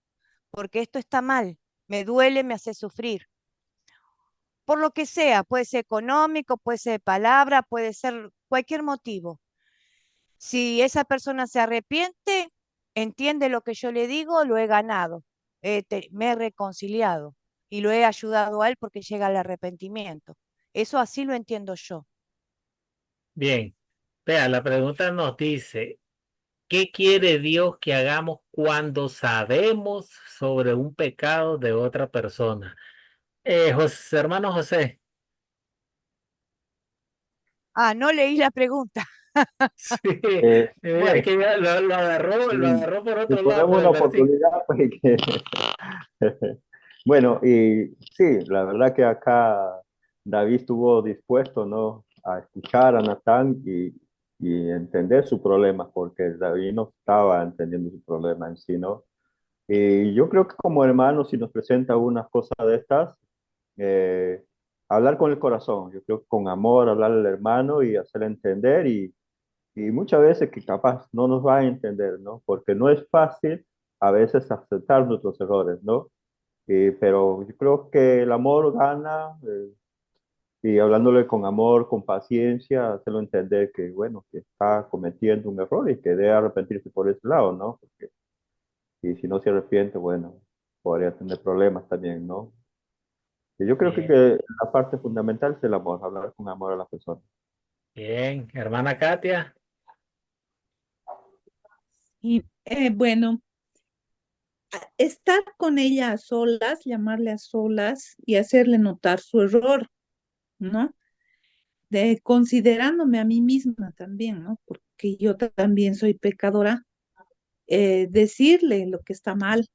porque esto está mal, me duele, me hace sufrir. Por lo que sea, puede ser económico, puede ser de palabra, puede ser cualquier motivo. Si esa persona se arrepiente, entiende lo que yo le digo, lo he ganado, me he reconciliado y lo he ayudado a él porque llega al arrepentimiento. Eso así lo entiendo yo. Bien, vea, la pregunta nos dice, ¿qué quiere Dios que hagamos cuando sabemos sobre un pecado de otra persona? Hermano José. Ah, no leí la pregunta. Sí, es Bueno, que ya lo si, agarró por si otro lado ponemos con una el versículo. oportunidad, pues que... Bueno, y sí, la verdad que acá David estuvo dispuesto, ¿no? A escuchar a Natán y entender su problema, porque David no estaba entendiendo su problema en sí, ¿no? Y yo creo que como hermano, si nos presenta una cosa de estas, eh, hablar con el corazón, yo creo que con amor, hablar al hermano y hacerle entender y muchas veces que capaz no nos va a entender, ¿no? Porque no es fácil a veces aceptar nuestros errores, ¿no? Pero yo creo que el amor gana y hablándole con amor, con paciencia, hacerlo entender que, bueno, que está cometiendo un error y que debe arrepentirse por ese lado, ¿no? Porque y si no se arrepiente, bueno, podría tener problemas también, ¿no? Y yo creo Bien, que la parte fundamental es el amor, hablar con amor a la persona. bien, hermana Katia. Y bueno, estar con ella a solas, llamarle a solas y hacerle notar su error, ¿no? De considerándome a mí misma también, ¿no? Porque yo también soy pecadora, decirle lo que está mal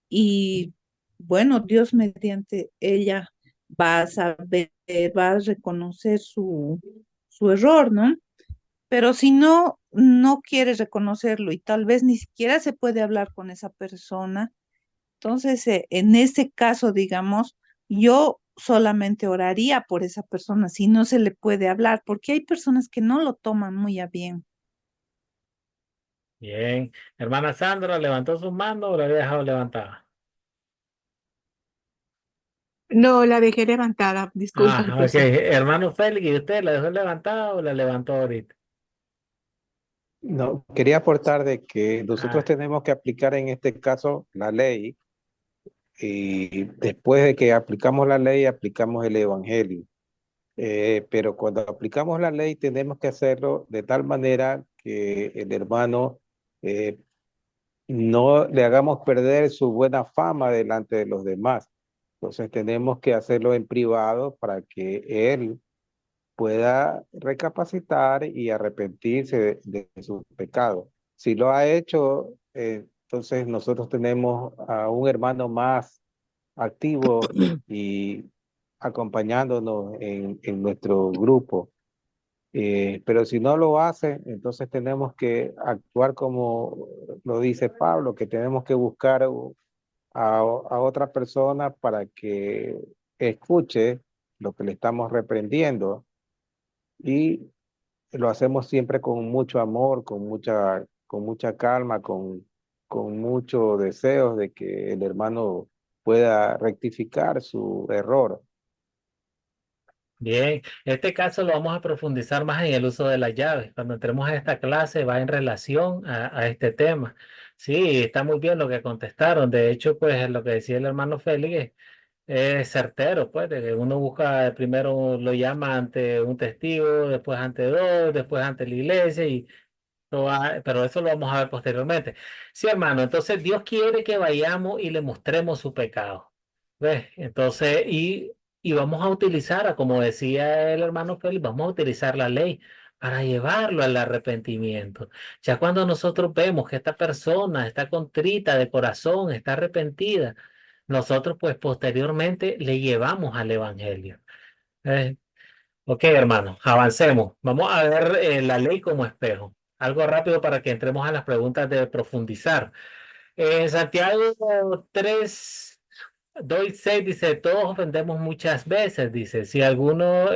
y bueno, Dios mediante ella va a saber, va a reconocer su error, ¿no? Pero si no quiere reconocerlo y tal vez ni siquiera se puede hablar con esa persona, entonces en ese caso, digamos, yo solamente oraría por esa persona si no se le puede hablar, porque hay personas que no lo toman muy a bien. Bien, hermana Sandra, ¿levantó sus manos o la había dejado levantada? No, la dejé levantada, disculpa, Ah, ok, profesor. hermano Félix, ¿y usted la dejó levantada o la levantó ahorita? No, quería aportar de que nosotros Ah, tenemos que aplicar en este caso la ley y después de que aplicamos la ley, aplicamos el evangelio. Pero cuando aplicamos la ley tenemos que hacerlo de tal manera que el hermano eh, no le hagamos perder su buena fama delante de los demás. Entonces tenemos que hacerlo en privado para que él pueda recapacitar y arrepentirse de su pecado. Si lo ha hecho, entonces nosotros tenemos a un hermano más activo y acompañándonos en nuestro grupo. Pero si no lo hace, entonces tenemos que actuar como lo dice Pablo, que tenemos que buscar a otra persona para que escuche lo que le estamos reprendiendo, y lo hacemos siempre con mucho amor, con mucha calma, con mucho deseo de que el hermano pueda rectificar su error. Bien, este caso lo vamos a profundizar más en el uso de las llaves. Cuando entremos a esta clase va en relación a este tema. Sí, está muy bien lo que contestaron. De hecho, pues lo que decía el hermano Félix es certero, pues, de que uno busca, primero lo llama ante un testigo, después ante dos, después ante la iglesia, pero eso lo vamos a ver posteriormente. Sí, hermano, entonces Dios quiere que vayamos y le mostremos su pecado. ¿Ves? Entonces, y vamos a utilizar, como decía el hermano Félix, vamos a utilizar la ley para llevarlo al arrepentimiento. Ya cuando nosotros vemos que esta persona está contrita de corazón, está arrepentida, nosotros pues posteriormente le llevamos al evangelio. ¿Ves? Ok, hermano, avancemos. Vamos a ver la ley como espejo. Algo rápido para que entremos a las preguntas de profundizar. Santiago 3, 2 y 6 dice, todos ofendemos muchas veces, dice, si alguno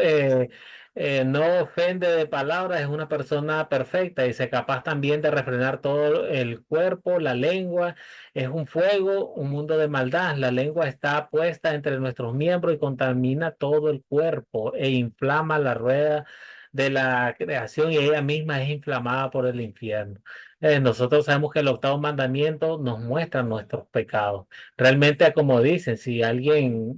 no ofende de palabras, es una persona perfecta, dice, capaz también de refrenar todo el cuerpo, la lengua, es un fuego, un mundo de maldad, la lengua está puesta entre nuestros miembros y contamina todo el cuerpo e inflama la rueda de la creación y ella misma es inflamada por el infierno. Nosotros sabemos que el octavo mandamiento nos muestra nuestros pecados. Realmente, como dicen, si alguien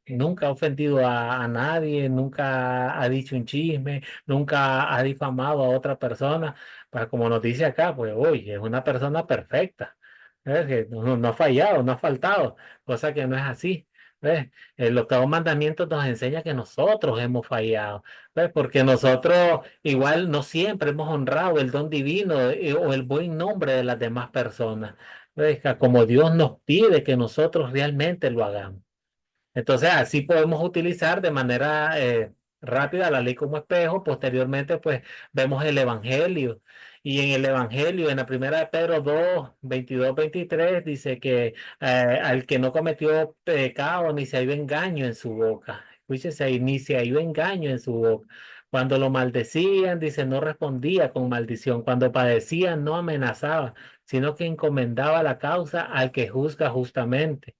nunca ha ofendido a nadie, nunca ha dicho un chisme, nunca ha difamado a otra persona, pues como nos dice acá, pues hoy es una persona perfecta. Que no ha fallado, no ha faltado, cosa que no es así. ¿Ves? El octavo mandamiento nos enseña que nosotros hemos fallado. ¿Ves? Porque nosotros igual no siempre hemos honrado el don divino o el buen nombre de las demás personas. ¿Ves? Como Dios nos pide que nosotros realmente lo hagamos. Entonces, así podemos utilizar de manera rápida la ley como espejo. Posteriormente, pues vemos el Evangelio. Y en el Evangelio, en la primera de Pedro 2, 22, 23, dice que al que no cometió pecado, ni se ha ido engaño en su boca. Escúchese ahí, ni se ha ido engaño en su boca. Cuando lo maldecían, dice, no respondía con maldición. Cuando padecían, no amenazaba, sino que encomendaba la causa al que juzga justamente.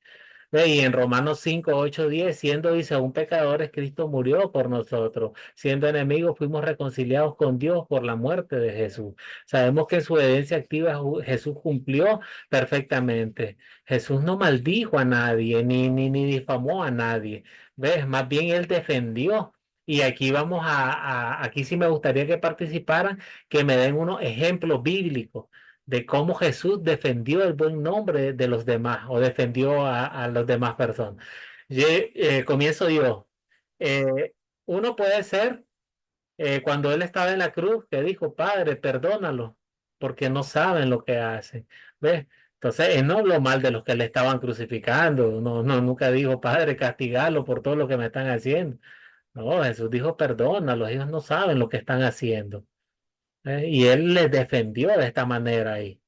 Y en Romanos 5, 8, 10, siendo, dice, aún pecadores, Cristo murió por nosotros. Siendo enemigos, fuimos reconciliados con Dios por la muerte de Jesús. Sabemos que en su herencia activa Jesús cumplió perfectamente. Jesús no maldijo a nadie, ni difamó a nadie. ¿Ves? Más bien él defendió. Y aquí aquí sí me gustaría que participaran, que me den unos ejemplos bíblicos de cómo Jesús defendió el buen nombre de los demás o defendió a las demás personas. Comienzo yo. Eh, Uno puede ser cuando él estaba en la cruz, que dijo, Padre, perdónalo, porque no saben lo que hacen. ¿Ves? Entonces, él no habló mal de los que le estaban crucificando, nunca dijo, Padre, castigarlo por todo lo que me están haciendo. No, Jesús dijo, perdónalo, ellos no saben lo que están haciendo. Y él les defendió de esta manera ahí.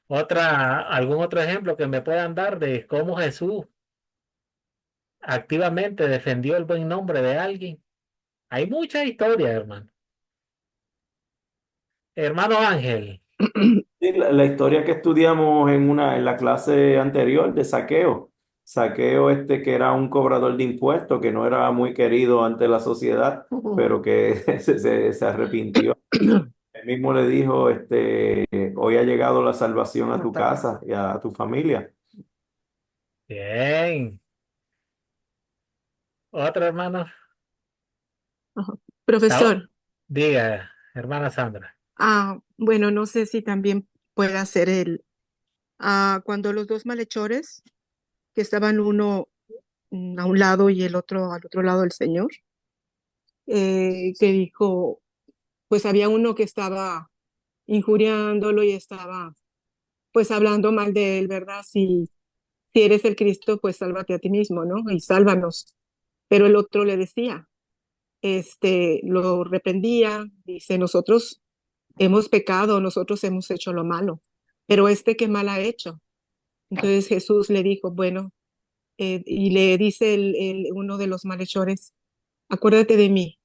¿Algún otro ejemplo que me puedan dar de cómo Jesús activamente defendió el buen nombre de alguien? Hay muchas historias, hermano. Hermano Ángel. Sí, la historia que estudiamos en la clase anterior de Saqueo. Saqueo que era un cobrador de impuestos, que no era muy querido ante la sociedad, pero que se arrepintió. Él mismo le dijo, hoy ha llegado la salvación a tu casa y a tu familia. Bien. ¿Otro hermano? Profesor, Diga, hermana Sandra. bueno, no sé si también puede hacer cuando los dos malhechores, que estaban uno a un lado y el otro al otro lado del Señor, que dijo, pues había uno que estaba injuriándolo y estaba pues hablando mal de él, ¿verdad? Si si eres el Cristo, pues sálvate a ti mismo, ¿no? Y sálvanos. Pero el otro le decía, lo reprendía, dice, nosotros hemos pecado, nosotros hemos hecho lo malo, pero qué mal ha hecho. Entonces Jesús le dijo, bueno, y le dice uno de los malhechores, acuérdate de mí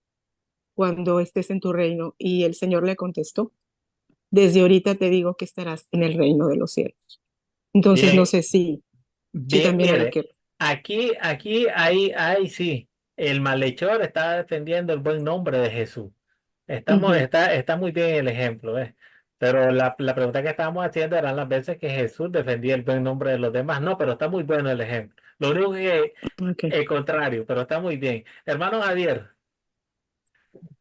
cuando estés en tu reino. Y el Señor le contestó, desde ahorita te digo que estarás en el reino de los cielos. Entonces no Bien, sé si bien, también hay mire, que... aquí, ahí sí, el malhechor está defendiendo el buen nombre de Jesús. Ujú. Está muy bien el ejemplo, ¿eh? Pero la pregunta que estábamos haciendo eran las veces que Jesús defendía el buen nombre de los demás. No, pero está muy bueno el ejemplo. Lo único que Ok. el contrario, pero está muy bien. Hermano Javier,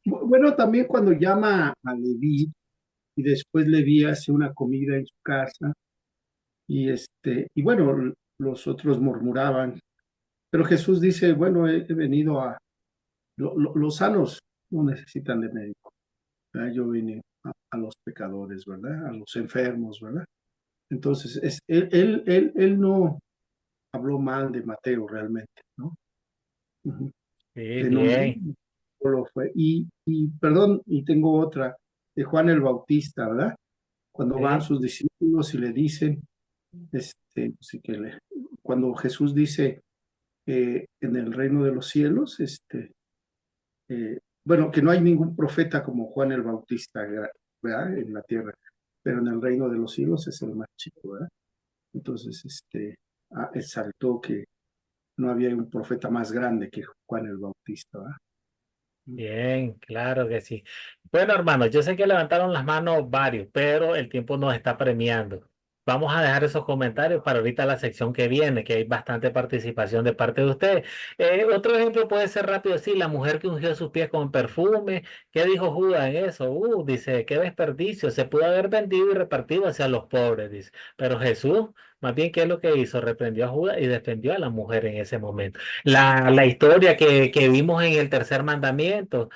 Bueno, también cuando llama a Leví y después Leví hace una comida en su casa y bueno, los otros murmuraban, pero Jesús dice, bueno, he venido los sanos no necesitan de médico, ¿verdad? Yo vine a los pecadores, ¿verdad? A los enfermos, ¿verdad? Entonces, él no habló mal de Mateo realmente, ¿no? Ujú. sí, En un bien, solo fue. Perdón, y tengo otra, de Juan el Bautista, ¿verdad? Cuando van sí, sus discípulos y le dicen, sí que cuando Jesús dice en el reino de los cielos, bueno, que no hay ningún profeta como Juan el Bautista, ¿verdad? En la tierra, pero en el reino de los cielos es el más chico, ¿verdad? Entonces, exaltó que no había un profeta más grande que Juan el Bautista, ¿verdad? bien, claro que sí. Bueno, hermanos, yo sé que levantaron las manos varios, pero el tiempo nos está premiando. Vamos a dejar esos comentarios para ahorita la sección que viene, que hay bastante participación de parte de ustedes. Otro ejemplo puede ser rápido, sí, la mujer que ungió sus pies con perfume. ¿Qué dijo Judas en eso? Dice, qué desperdicio, se pudo haber vendido y repartido hacia los pobres, dice. Pero Jesús, más bien, ¿qué es lo que hizo? Reprendió a Judas y defendió a la mujer en ese momento. La historia que vimos en el tercer mandamiento,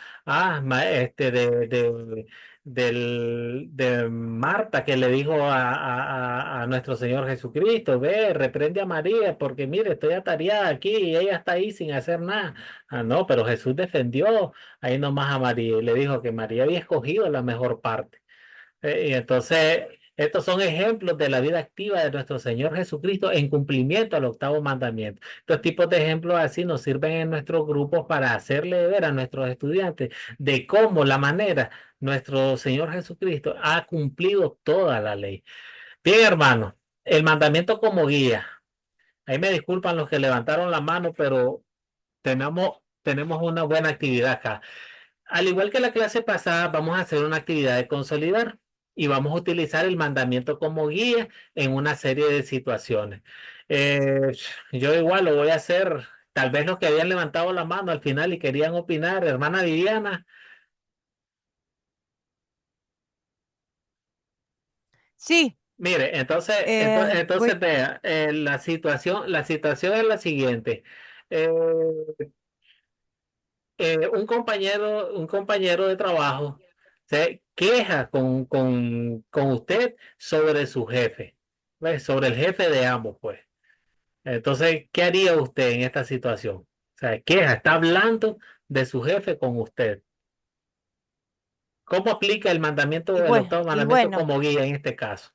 de Marta que le dijo a nuestro Señor Jesucristo, ve, reprende a María porque mire, estoy atareada aquí y ella está ahí sin hacer nada. Ah, no, pero Jesús defendió ahí nomás a María y le dijo que María había escogido la mejor parte. Y entonces, estos son ejemplos de la vida activa de nuestro Señor Jesucristo en cumplimiento al octavo mandamiento. Estos tipos de ejemplos así nos sirven en nuestros grupos para hacerle ver a nuestros estudiantes de cómo la manera nuestro Señor Jesucristo ha cumplido toda la ley. Bien, hermano, el mandamiento como guía. Ahí me disculpan los que levantaron la mano, pero tenemos una buena actividad acá. Al igual que la clase pasada, vamos a hacer una actividad de consolidar y vamos a utilizar el mandamiento como guía en una serie de situaciones. Eh, yo igual lo voy a hacer, tal vez los que habían levantado la mano al final y querían opinar, hermana Viviana. Sí, Mire, voy. entonces vea, la situación es la siguiente. Eh, un compañero de trabajo se queja con usted sobre su jefe, ¿ves? Sobre el jefe de ambos, pues. Entonces, ¿qué haría usted en esta situación? O sea, queja, está hablando de su jefe con usted. ¿Cómo aplica el octavo Y mandamiento bueno, como guía en este caso?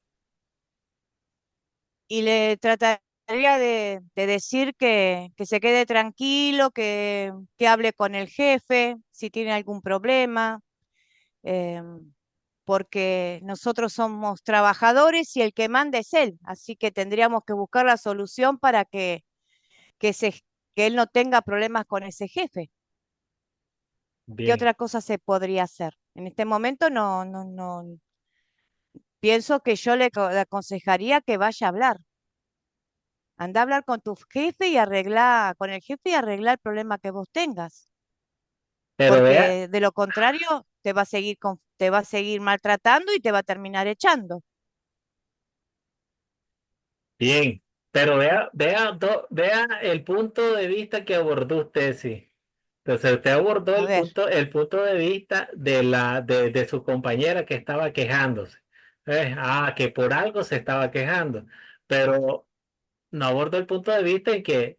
y le trataría de decir que se quede tranquilo, que hable con el jefe si tiene algún problema, porque nosotros somos trabajadores y el que manda es él, así que tendríamos que buscar la solución para que, se, que él no tenga problemas con ese jefe. ¿Qué Bien, otra cosa se podría hacer? En este momento no pienso que yo le aconsejaría que vaya a hablar. Anda a hablar con tu jefe y con el jefe y arregla el problema que vos tengas, pero vea, porque de lo contrario te va a seguir maltratando y te va a terminar echando. bien, pero vea el punto de vista que abordó usted, sí. Entonces usted abordó A ver, el punto de vista de su compañera que estaba quejándose. Que por algo se estaba quejando. Pero no abordo el punto de vista en que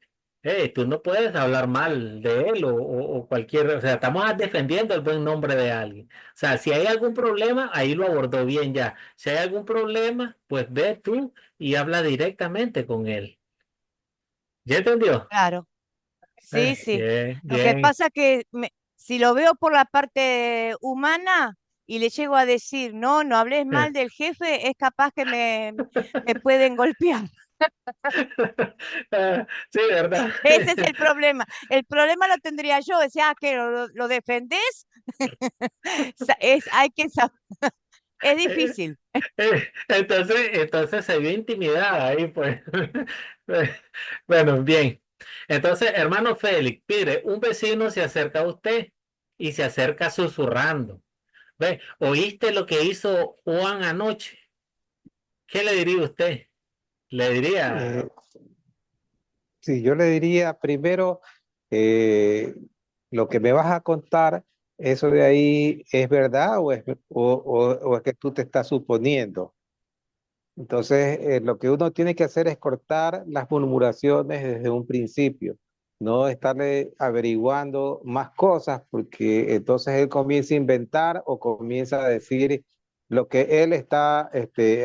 tú no puedes hablar mal de él o cualquier, o sea, estamos defendiendo el buen nombre de alguien. O sea, si hay algún problema, ahí lo abordó bien ya. Si hay algún problema, pues ve tú y habla directamente con él. ¿Ya entendió? Claro, sí, sí. Bien, Lo que bien. pasa que si lo veo por la parte humana y le llego a decir, no, no hables mal del jefe, es capaz que me pueden golpear. Sí, ¿verdad? Ese es el problema. El problema lo tendría yo, decía, que lo defendés. Hay que saber, es difícil. Entonces se vio intimidada ahí, pues. Bueno, bien. Entonces, hermano Félix, mire, un vecino se acerca a usted y se acerca susurrando. ¿Ve? ¿Oíste lo que hizo Juan anoche? ¿Qué le diría usted? Le diría, Sí, yo le diría primero, eh, lo que me vas a contar, ¿eso de ahí es verdad o es que tú te estás suponiendo? Entonces, lo que uno tiene que hacer es cortar las murmuraciones desde un principio, no estarle averiguando más cosas, porque entonces él comienza a inventar o comienza a decir lo que él está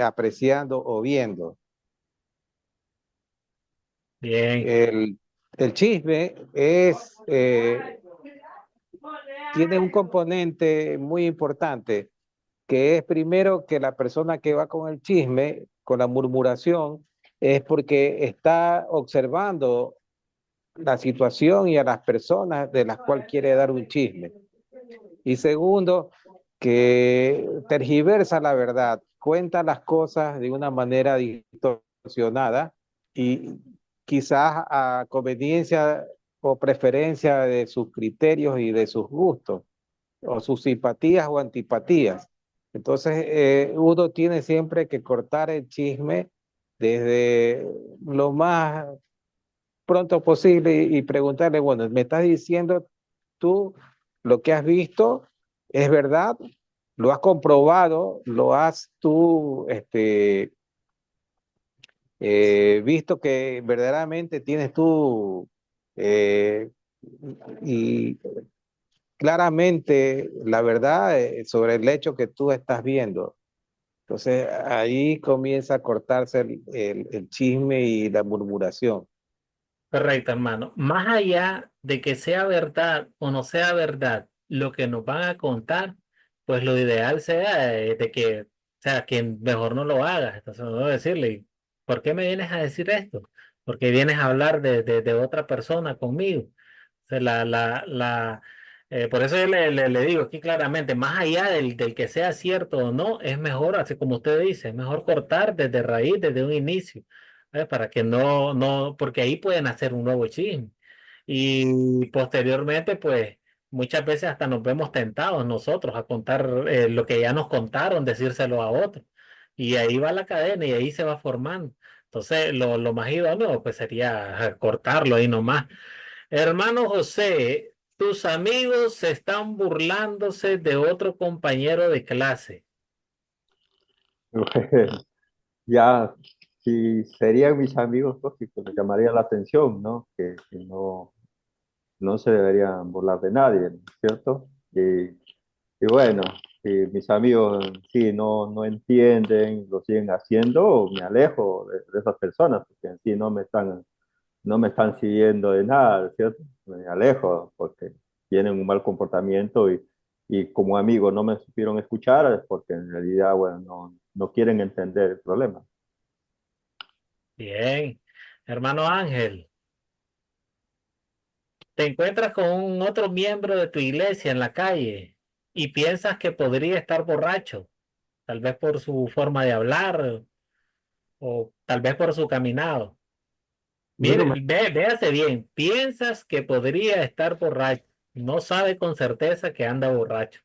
apreciando o viendo. bien, El, el chisme tiene un componente muy importante, que es primero que la persona que va con el chisme, con la murmuración, es porque está observando la situación y a las personas de las cuales quiere dar un chisme. Y segundo, que tergiversa la verdad, cuenta las cosas de una manera distorsionada y quizás a conveniencia o preferencia de sus criterios y de sus gustos, o sus simpatías o antipatías. Entonces, uno tiene siempre que cortar el chisme desde lo más pronto posible y preguntarle, bueno, ¿me estás diciendo tú lo que has visto es verdad? ¿Lo has comprobado? ¿Lo has tú visto que verdaderamente tienes tú eh, y claramente la verdad sobre el hecho que tú estás viendo? Entonces ahí comienza a cortarse el chisme y la murmuración. correcto, hermano. Más allá de que sea verdad o no sea verdad lo que nos van a contar, pues lo ideal sea de que, o sea, que mejor no lo hagas. Entonces, no decirle, ¿por qué me vienes a decir esto? ¿Por qué vienes a hablar de otra persona conmigo? O sea, por eso yo le digo aquí claramente, más allá del que sea cierto o no, es mejor, así como usted dice, es mejor cortar desde raíz, desde un inicio, para que no, porque ahí pueden hacer un nuevo chisme. Y posteriormente, pues, muchas veces hasta nos vemos tentados nosotros a contar lo que ya nos contaron, decírselo a otros. Y ahí va la cadena y ahí se va formando. Entonces, lo más idóneo, pues, sería cortarlo ahí nomás. Hermano José, tus amigos se están burlándose de otro compañero de clase. Ya, si serían mis amigos, pues sí, pues me llamaría la atención, ¿no? Que no se deberían burlar de nadie, ¿no es cierto? Y bueno, si mis amigos sí no entienden, lo siguen haciendo, me alejo de esas personas, porque en sí no me están siguiendo de nada, ¿cierto? Me alejo porque tienen un mal comportamiento y como amigos no me supieron escuchar, es porque en realidad, bueno, no quieren entender el problema. Bien. Hermano Ángel, te encuentras con un otro miembro de tu iglesia en la calle y piensas que podría estar borracho, tal vez por su forma de hablar o tal vez por su caminado. Bueno, Mire, véase bien, piensas que podría estar borracho, no sabe con certeza que anda borracho.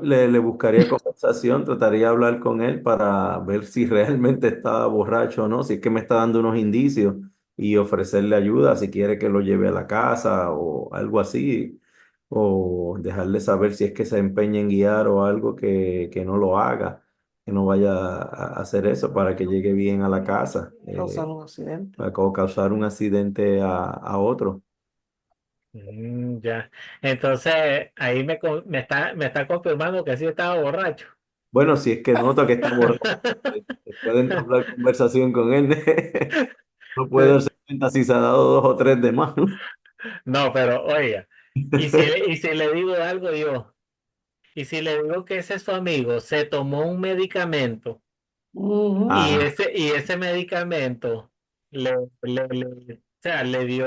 le buscaría conversación, trataría de hablar con él para ver si realmente está borracho o no, si es que me está dando unos indicios y ofrecerle ayuda si quiere que lo lleve a la casa o algo así, o dejarle saber si es que se empeña en guiar o algo que no lo haga. que no vaya a hacer eso para que llegue bien a la casa, Causar un accidente. para causar un accidente a otro. Ya. Entonces, ahí me está confirmando que sí estaba borracho. Bueno, si es que nota que está borracho, pueden hablar conversación con él. No puede darse cuenta si se ha dado dos o tres de más. No, pero oiga, y si le digo algo yo, y si le digo que ese es su amigo, se tomó un medicamento Ah, y ese medicamento o sea, le dio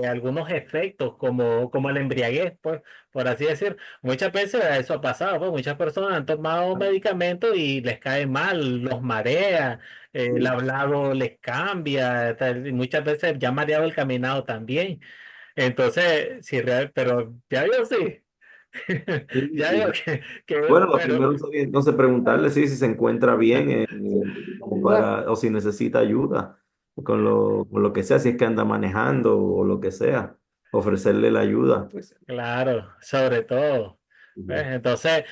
algunos efectos como el embriaguez, pues, por así decir. Muchas veces eso ha pasado, pues muchas personas han tomado medicamentos y les cae mal, los marea, el hablado les cambia, y muchas veces ya mareado el caminado también. Entonces, sí, pero ya yo sí. sí, Ya sí. digo que Bueno, lo bueno, primero sería entonces preguntarle si se encuentra bien, como Bueno, o si necesita ayuda con lo que sea, si es que anda manejando o lo que sea, ofrecerle la ayuda. claro, sobre todo. ¿Ves? Ujú. Entonces,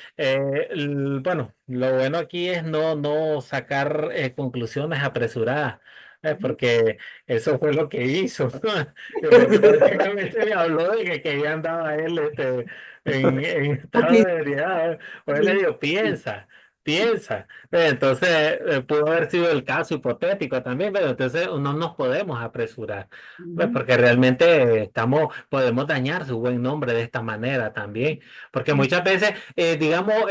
bueno, lo bueno aquí es no sacar conclusiones apresuradas, porque eso fue lo que hizo, porque prácticamente me habló de que ya andaba él en estado Ok, de ebriedad. Pues le digo, piensa. Entonces, pudo haber sido el caso hipotético también, pero entonces no nos podemos apresurar. Pues porque realmente podemos dañar su buen nombre de esta manera también, porque muchas veces, digamos,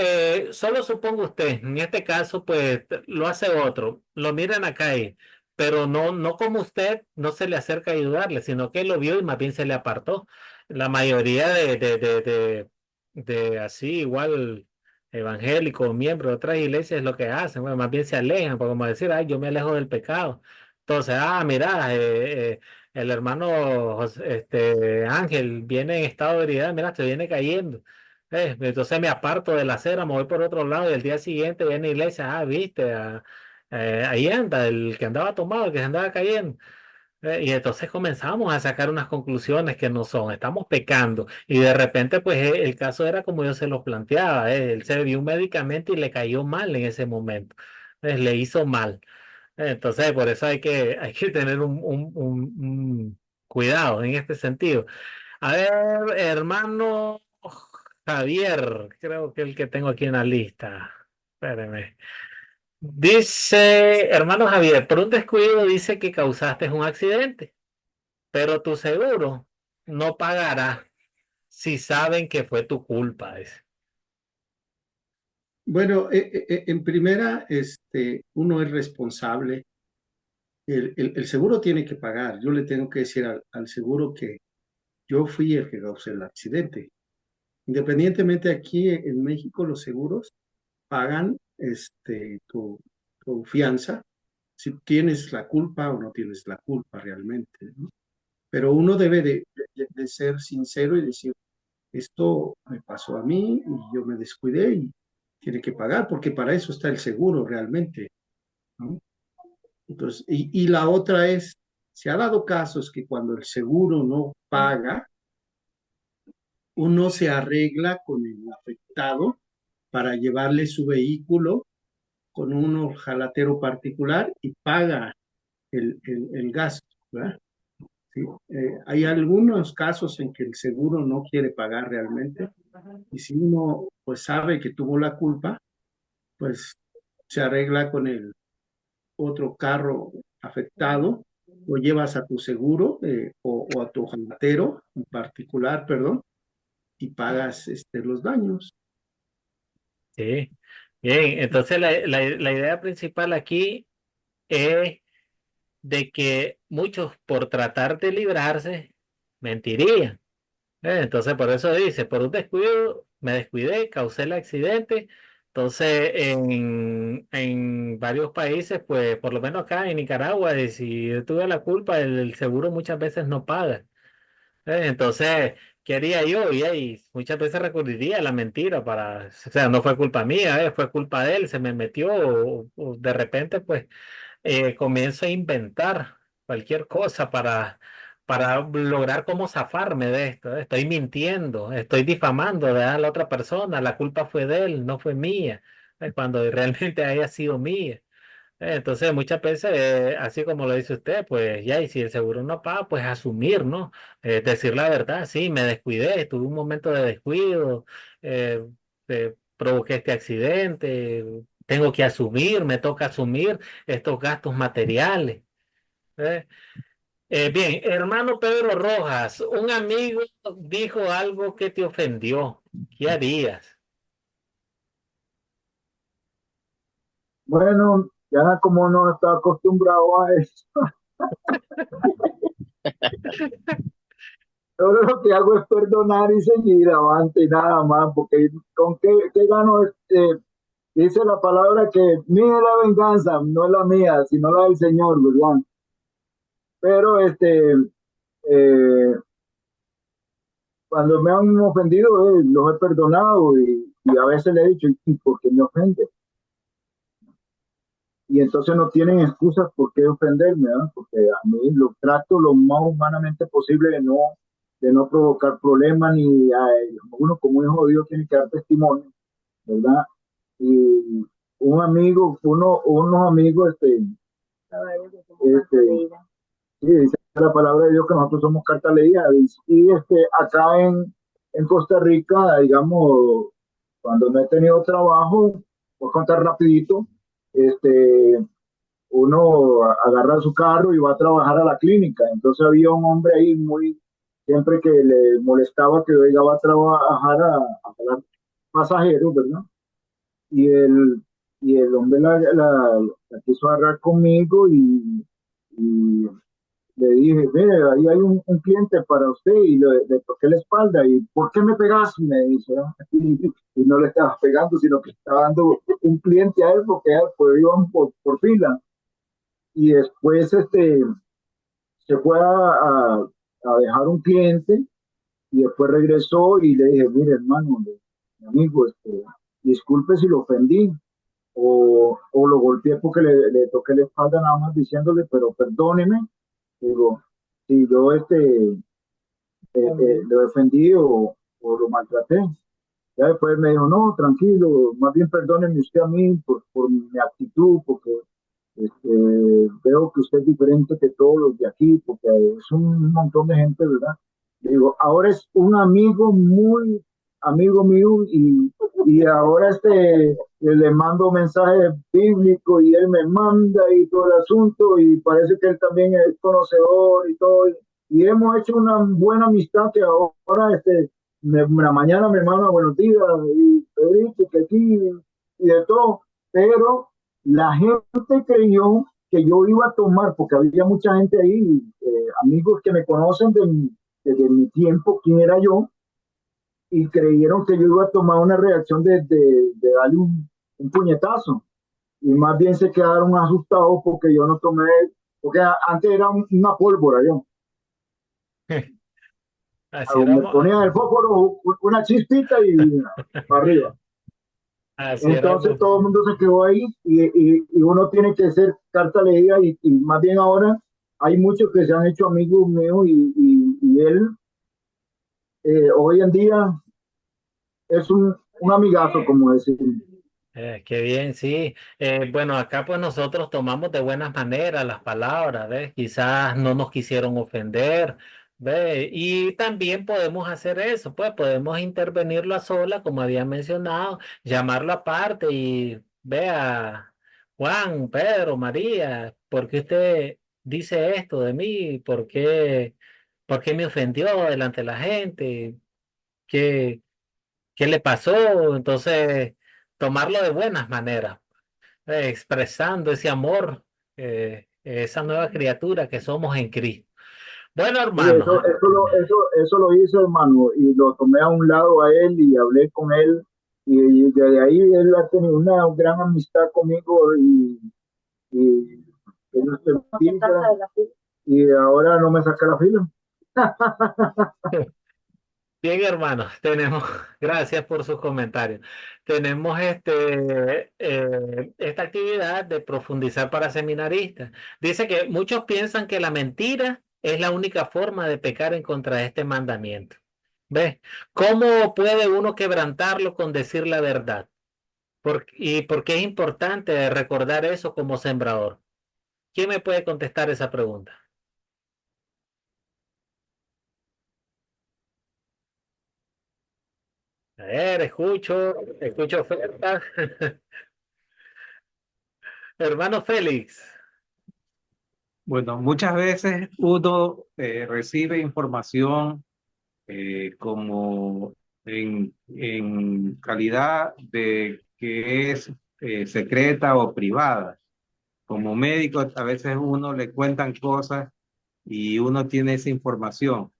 solo supongo usted, en este caso, pues lo hace otro, lo miran acá, pero no como usted, no se le acerca a ayudarle, sino que lo vio y más bien se le apartó. La mayoría de así, igual evangélicos, miembros de otras iglesias, es lo que hacen, bueno, más bien se alejan, porque como decir, ay, yo me alejo del pecado. Entonces, mira, el hermano Ángel viene en estado de ebriedad, mira, se viene cayendo. Entonces me aparto de la acera, me voy por otro lado y el día siguiente viene a la iglesia, viste, ahí anda, el que andaba tomado, el que se andaba cayendo. Y entonces comenzamos a sacar unas conclusiones que no son, estamos pecando. Y de repente, pues el caso era como yo se lo planteaba, él se dio un medicamento y le cayó mal en ese momento, le hizo mal. Entonces, por eso hay que tener un cuidado en este sentido. A ver, hermano Javier, creo que el que tengo aquí en la lista. Espéreme. Dice, hermano Javier, por un descuido dice que causaste un accidente, pero tu seguro no pagará si saben que fue tu culpa. Dice. Bueno, en primera, uno es responsable. El seguro tiene que pagar. Yo le tengo que decir al seguro que yo fui el que causé el accidente. Independientemente aquí en México, los seguros pagan tu fianza, si tienes la culpa o no tienes la culpa realmente, ¿no? Pero uno debe de ser sincero y decir, esto me pasó a mí y yo me descuidé y tiene que pagar, porque para eso está el seguro realmente, ¿no? Entonces, y la otra es, se ha dado casos que cuando el seguro no paga, uno se arregla con el afectado para llevarle su vehículo con un ojalatero particular y paga el gasto, ¿verdad? ¿Sí? Hay algunos casos en que el seguro no quiere pagar realmente y si uno pues sabe que tuvo la culpa, pues se arregla con el otro carro afectado, lo llevas a tu seguro o a tu ojalatero en particular, perdón, y pagas los daños. Sí. Bien, entonces la idea principal aquí es de que muchos por tratar de librarse mentirían. Entonces, por eso dice, por un descuido, me descuidé, causé el accidente. Entonces, en varios países, pues por lo menos acá en Nicaragua, si yo tuve la culpa, el seguro muchas veces no paga. Entonces, ¿qué haría yo? Y ahí muchas veces recurriría a la mentira o sea, no fue culpa mía, fue culpa de él, se me metió, o de repente, pues comienzo a inventar cualquier cosa para lograr cómo zafarme de esto. Estoy mintiendo, estoy difamando, ¿verdad? A la otra persona, la culpa fue de él, no fue mía. cuando realmente haya sido mía. Entonces, muchas veces, así como lo dice usted, pues ya, y si el seguro no paga, pues asumir, ¿no? Decir la verdad, sí, me descuidé, tuve un momento de descuido, eh, provoqué este accidente, tengo que asumir, me toca asumir estos gastos materiales. ¿Eh? Bien, hermano Pedro Rojas, un amigo dijo algo que te ofendió. ¿Qué harías? Bueno, ya como no está acostumbrado a eso, todo lo que hago es perdonar y seguir avante y nada más, porque con qué gano, dice la palabra que mía es la venganza, no es la mía, sino la del Señor, ¿verdad? Pero eh, cuando me han ofendido, los he perdonado y a veces le he dicho, ¿y por qué me ofende? Y entonces no tienen excusas por qué ofenderme, ¿verdad? Porque a mí lo trato lo más humanamente posible de no provocar problemas ni a uno como hijo de Dios tiene que dar testimonio, ¿verdad? Y unos amigos, sí, dice la palabra de Dios que nosotros somos carta leída. Y acá en Costa Rica, digamos, cuando no he tenido trabajo, por contar rapidito, uno agarra su carro y va a trabajar a la clínica. Entonces había un hombre ahí siempre que le molestaba que yo llegaba a trabajar a pagar pasajeros, ¿verdad? Y el hombre la quiso agarrar conmigo y le dije, mire, ahí hay un cliente para usted y le toqué la espalda y ¿por qué me pegas? Me dice, ¿no? Y no le estaba pegando, sino que estaba dando un cliente a él porque pues, iban por fila. Y después se fue a dejar un cliente y después regresó y le dije, mire hermano, mi amigo, disculpe si lo ofendí o lo golpeé porque le toqué la espalda nada más diciéndole, pero perdóneme, digo, si yo lo ofendí o lo maltraté. Ya después me dijo, no, tranquilo, más bien perdóneme usted a mí por mi actitud, porque veo que usted es diferente que todos los de aquí, porque es un montón de gente, ¿verdad? Le digo, ahora es un amigo muy amigo mío y ahora le mando mensajes bíblicos y él me manda y todo el asunto y parece que él también es conocedor y todo. Y hemos hecho una buena amistad que ahora la mañana me manda buenos días y Pedrito, que aquí y de todo, pero la gente creyó que yo iba a tomar, porque había mucha gente ahí, amigos que me conocen desde mi tiempo, quién era yo, y creyeron que yo iba a tomar una reacción de darle un puñetazo. Y más bien se quedaron asustados porque yo no tomé, porque antes era una pólvora yo. Así Me éramos, ponía el fósforo, una chispita y para arriba. así Entonces éramos. todo el mundo se quedó ahí y uno tiene que ser carta leída y más bien ahora hay muchos que se han hecho amigos míos y él hoy en día es un amigazo, como decir. Qué bien, sí. Bueno, acá pues nosotros tomamos de buenas maneras las palabras, ¿ves? Quizás no nos quisieron ofender, ¿ves? Y también podemos hacer eso, pues podemos intervenirlo a sola, como había mencionado, llamarlo aparte y vea, Juan, Pedro, María, ¿por qué usted dice esto de mí? Por qué me ofendió delante de la gente? ¿Qué, qué le pasó? Entonces tomarlo de buenas maneras, expresando ese amor, esa nueva criatura que somos en Cristo. Bueno, Y hermanos, eso lo hice, hermano, y lo tomé a un lado a él y hablé con él. Y desde ahí él ha tenido una gran amistad conmigo y él no se pinta, y ahora no me saca la fila. bien, hermanos, tenemos, gracias por sus comentarios. Tenemos esta actividad de profundizar para seminaristas. Dice que muchos piensan que la mentira es la única forma de pecar en contra de este mandamiento. ¿Ves? ¿Cómo puede uno quebrantarlo con decir la verdad? ¿Y por qué es importante recordar eso como sembrador? ¿Quién me puede contestar esa pregunta? A ver, escucho ofertas. Hermano Félix. Bueno, muchas veces uno recibe información como en calidad de que es secreta o privada. Como médico, a veces uno le cuentan cosas y uno tiene esa información.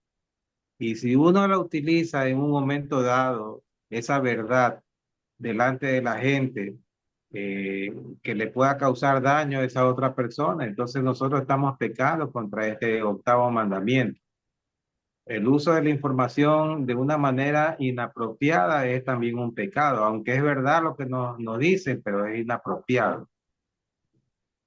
Y si uno la utiliza en un momento dado, esa verdad delante de la gente, que le pueda causar daño a esa otra persona, entonces nosotros estamos pecando contra este octavo mandamiento. El uso de la información de una manera inapropiada es también un pecado, aunque es verdad lo que nos dicen, pero es inapropiado.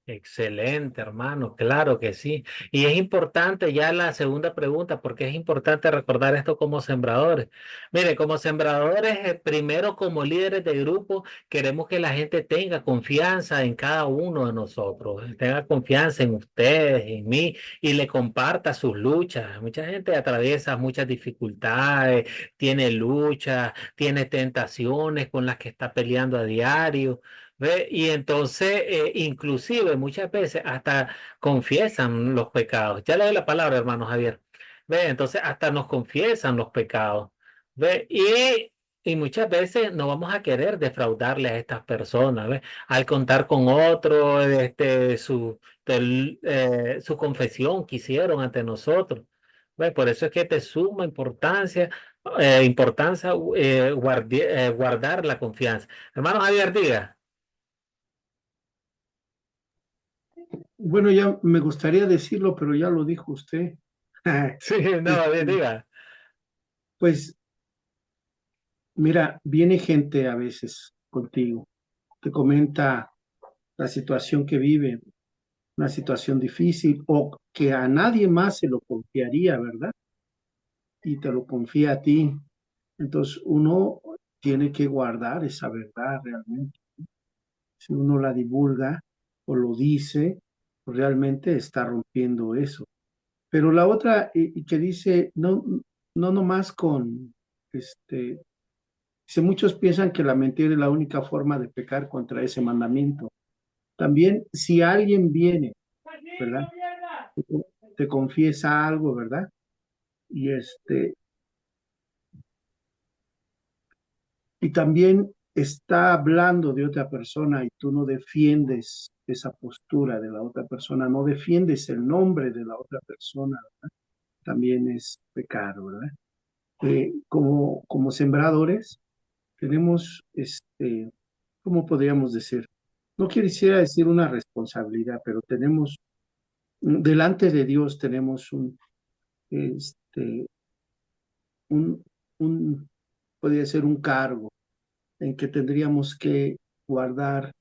Excelente, hermano, claro que sí. Y es importante ya la segunda pregunta, porque es importante recordar esto como sembradores. Mire, como sembradores, primero como líderes de grupo, queremos que la gente tenga confianza en cada uno de nosotros, tenga confianza en ustedes, en mí, y le comparta sus luchas. Mucha gente atraviesa muchas dificultades, tiene luchas, tiene tentaciones con las que está peleando a diario. ¿Ve? Y entonces, inclusive muchas veces hasta confiesan los pecados. Ya le doy la palabra, hermano Javier. ¿Ve? Entonces, hasta nos confiesan los pecados. ¿Ve? Y muchas veces no vamos a querer defraudarle a estas personas. ¿Ve? Al contar con otro, su confesión que hicieron ante nosotros. ¿Ve? Por eso es que te suma importancia, guardar la confianza. Hermano Javier, diga. Bueno, ya me gustaría decirlo, pero ya lo dijo usted. Sí, no, Este, diga. pues mira, viene gente a veces contigo, te comenta la situación que vive, una situación difícil o que a nadie más se lo confiaría, ¿verdad? Y te lo confía a ti. Entonces uno tiene que guardar esa verdad realmente. Si uno la divulga o lo dice, pues realmente está rompiendo eso. Pero la otra, y que dice, no, no nomás con, dice, muchos piensan que la mentira es la única forma de pecar contra ese mandamiento. También, si alguien viene, ¿verdad? Te confiesa algo, ¿verdad? Y y también está hablando de otra persona y tú no defiendes esa postura de la otra persona, no defiendes el nombre de la otra persona, ¿verdad? También es pecado, ¿verdad? Como sembradores tenemos, ¿cómo podríamos decir? No quisiera decir una responsabilidad, pero tenemos, delante de Dios tenemos este, un, un, podría ser un cargo en que tendríamos que guardar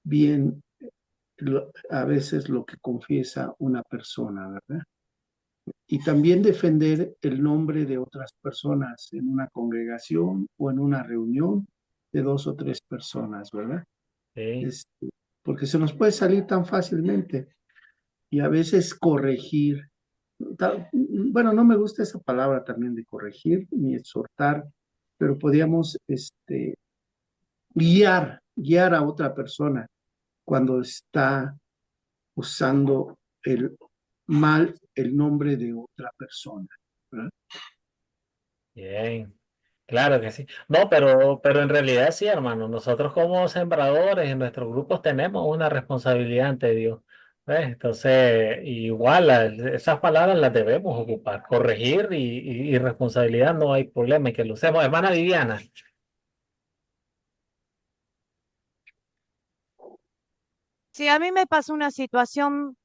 bien a veces lo que confiesa una persona, ¿verdad? Y también defender el nombre de otras personas en una congregación o en una reunión de dos o tres personas, ¿verdad? Sí. Porque se nos puede salir tan fácilmente y a veces corregir. Bueno, no me gusta esa palabra también de corregir ni exhortar, pero podríamos guiar a otra persona cuando está usando mal el nombre de otra persona, ¿verdad? Bien, claro que sí. No, pero en realidad sí, hermano. Nosotros como sembradores en nuestros grupos tenemos una responsabilidad ante Dios. ¿Ves? Entonces, igual esas palabras las debemos ocupar. Corregir y responsabilidad no hay problema en que lo usemos. Hermana Viviana. Sí, a mí me pasó una situación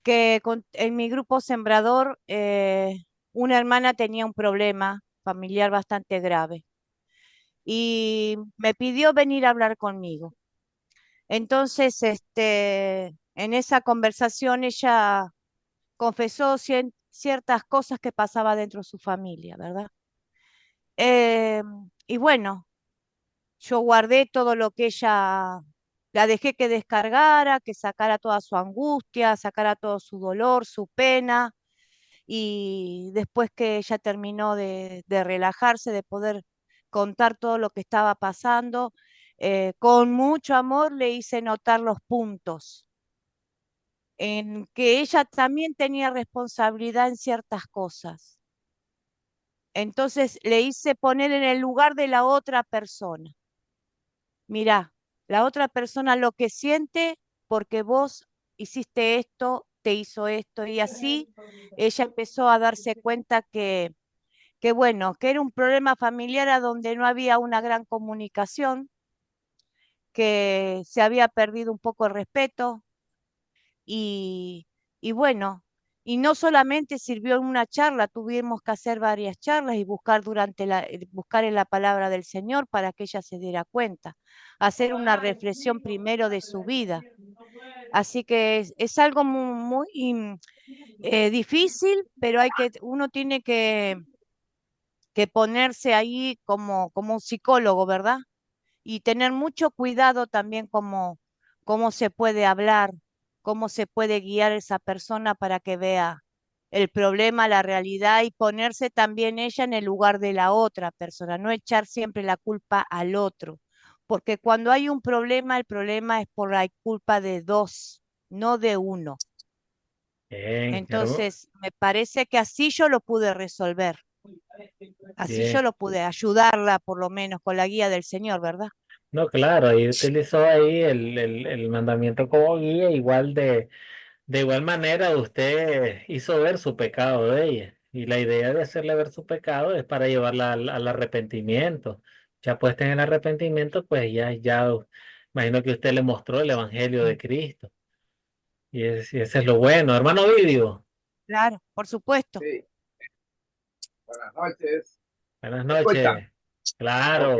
que en mi grupo sembrador una hermana tenía un problema familiar bastante grave y me pidió venir a hablar conmigo. Entonces, en esa conversación ella confesó ciertas cosas que pasaba dentro de su familia, ¿verdad? Y bueno, yo guardé todo lo que ella, la dejé que descargara, que sacara toda su angustia, sacara todo su dolor, su pena, y después que ella terminó de relajarse, de poder contar todo lo que estaba pasando, con mucho amor le hice notar los puntos en que ella también tenía responsabilidad en ciertas cosas. Entonces le hice poner en el lugar de la otra persona. Mirá, la otra persona lo que siente porque vos hiciste esto, te hizo esto y así ella empezó a darse cuenta que bueno, que era un problema familiar a donde no había una gran comunicación, que se había perdido un poco el respeto y, y bueno, y no solamente sirvió en una charla, tuvimos que hacer varias charlas y buscar buscar en la palabra del Señor para que ella se diera cuenta, hacer una reflexión primero de su vida. Así que es algo muy difícil, pero uno tiene que ponerse ahí como un psicólogo, ¿verdad? Y tener mucho cuidado también cómo se puede hablar, cómo se puede guiar esa persona para que vea el problema, la realidad y ponerse también ella en el lugar de la otra persona, no echar siempre la culpa al otro, porque cuando hay un problema, el problema es por la culpa de dos, no de uno. Bien, Entonces, me parece que así yo lo pude resolver, así yo bien. lo pude ayudarla por lo menos con la guía del Señor, ¿verdad? No, claro, ahí utilizó ahí el mandamiento como guía, de igual manera usted hizo ver su pecado de ella. Y la idea de hacerle ver su pecado es para llevarla al arrepentimiento. Ya puesta en el arrepentimiento, pues ya imagino que usted le mostró el evangelio de Cristo. Y ese es lo bueno. Hermano Vidio, Claro, por supuesto. Sí, buenas noches. buenas ¿Me escuchan? noches. Ok. Claro,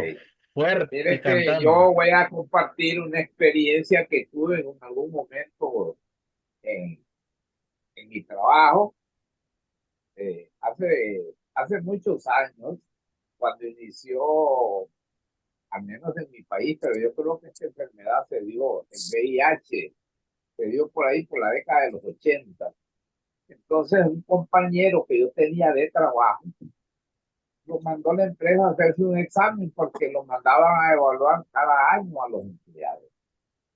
fuerte y Mire que cantando. yo voy a compartir una experiencia que tuve en algún momento en, en mi trabajo, hace muchos años, cuando inició, al menos en mi país, pero yo creo que esta enfermedad se dio, el VIH, se dio por ahí por la década de los 80. Entonces, un compañero que yo tenía de trabajo, lo mandó a la empresa a hacerse un examen porque lo mandaban a evaluar cada año a los empleados.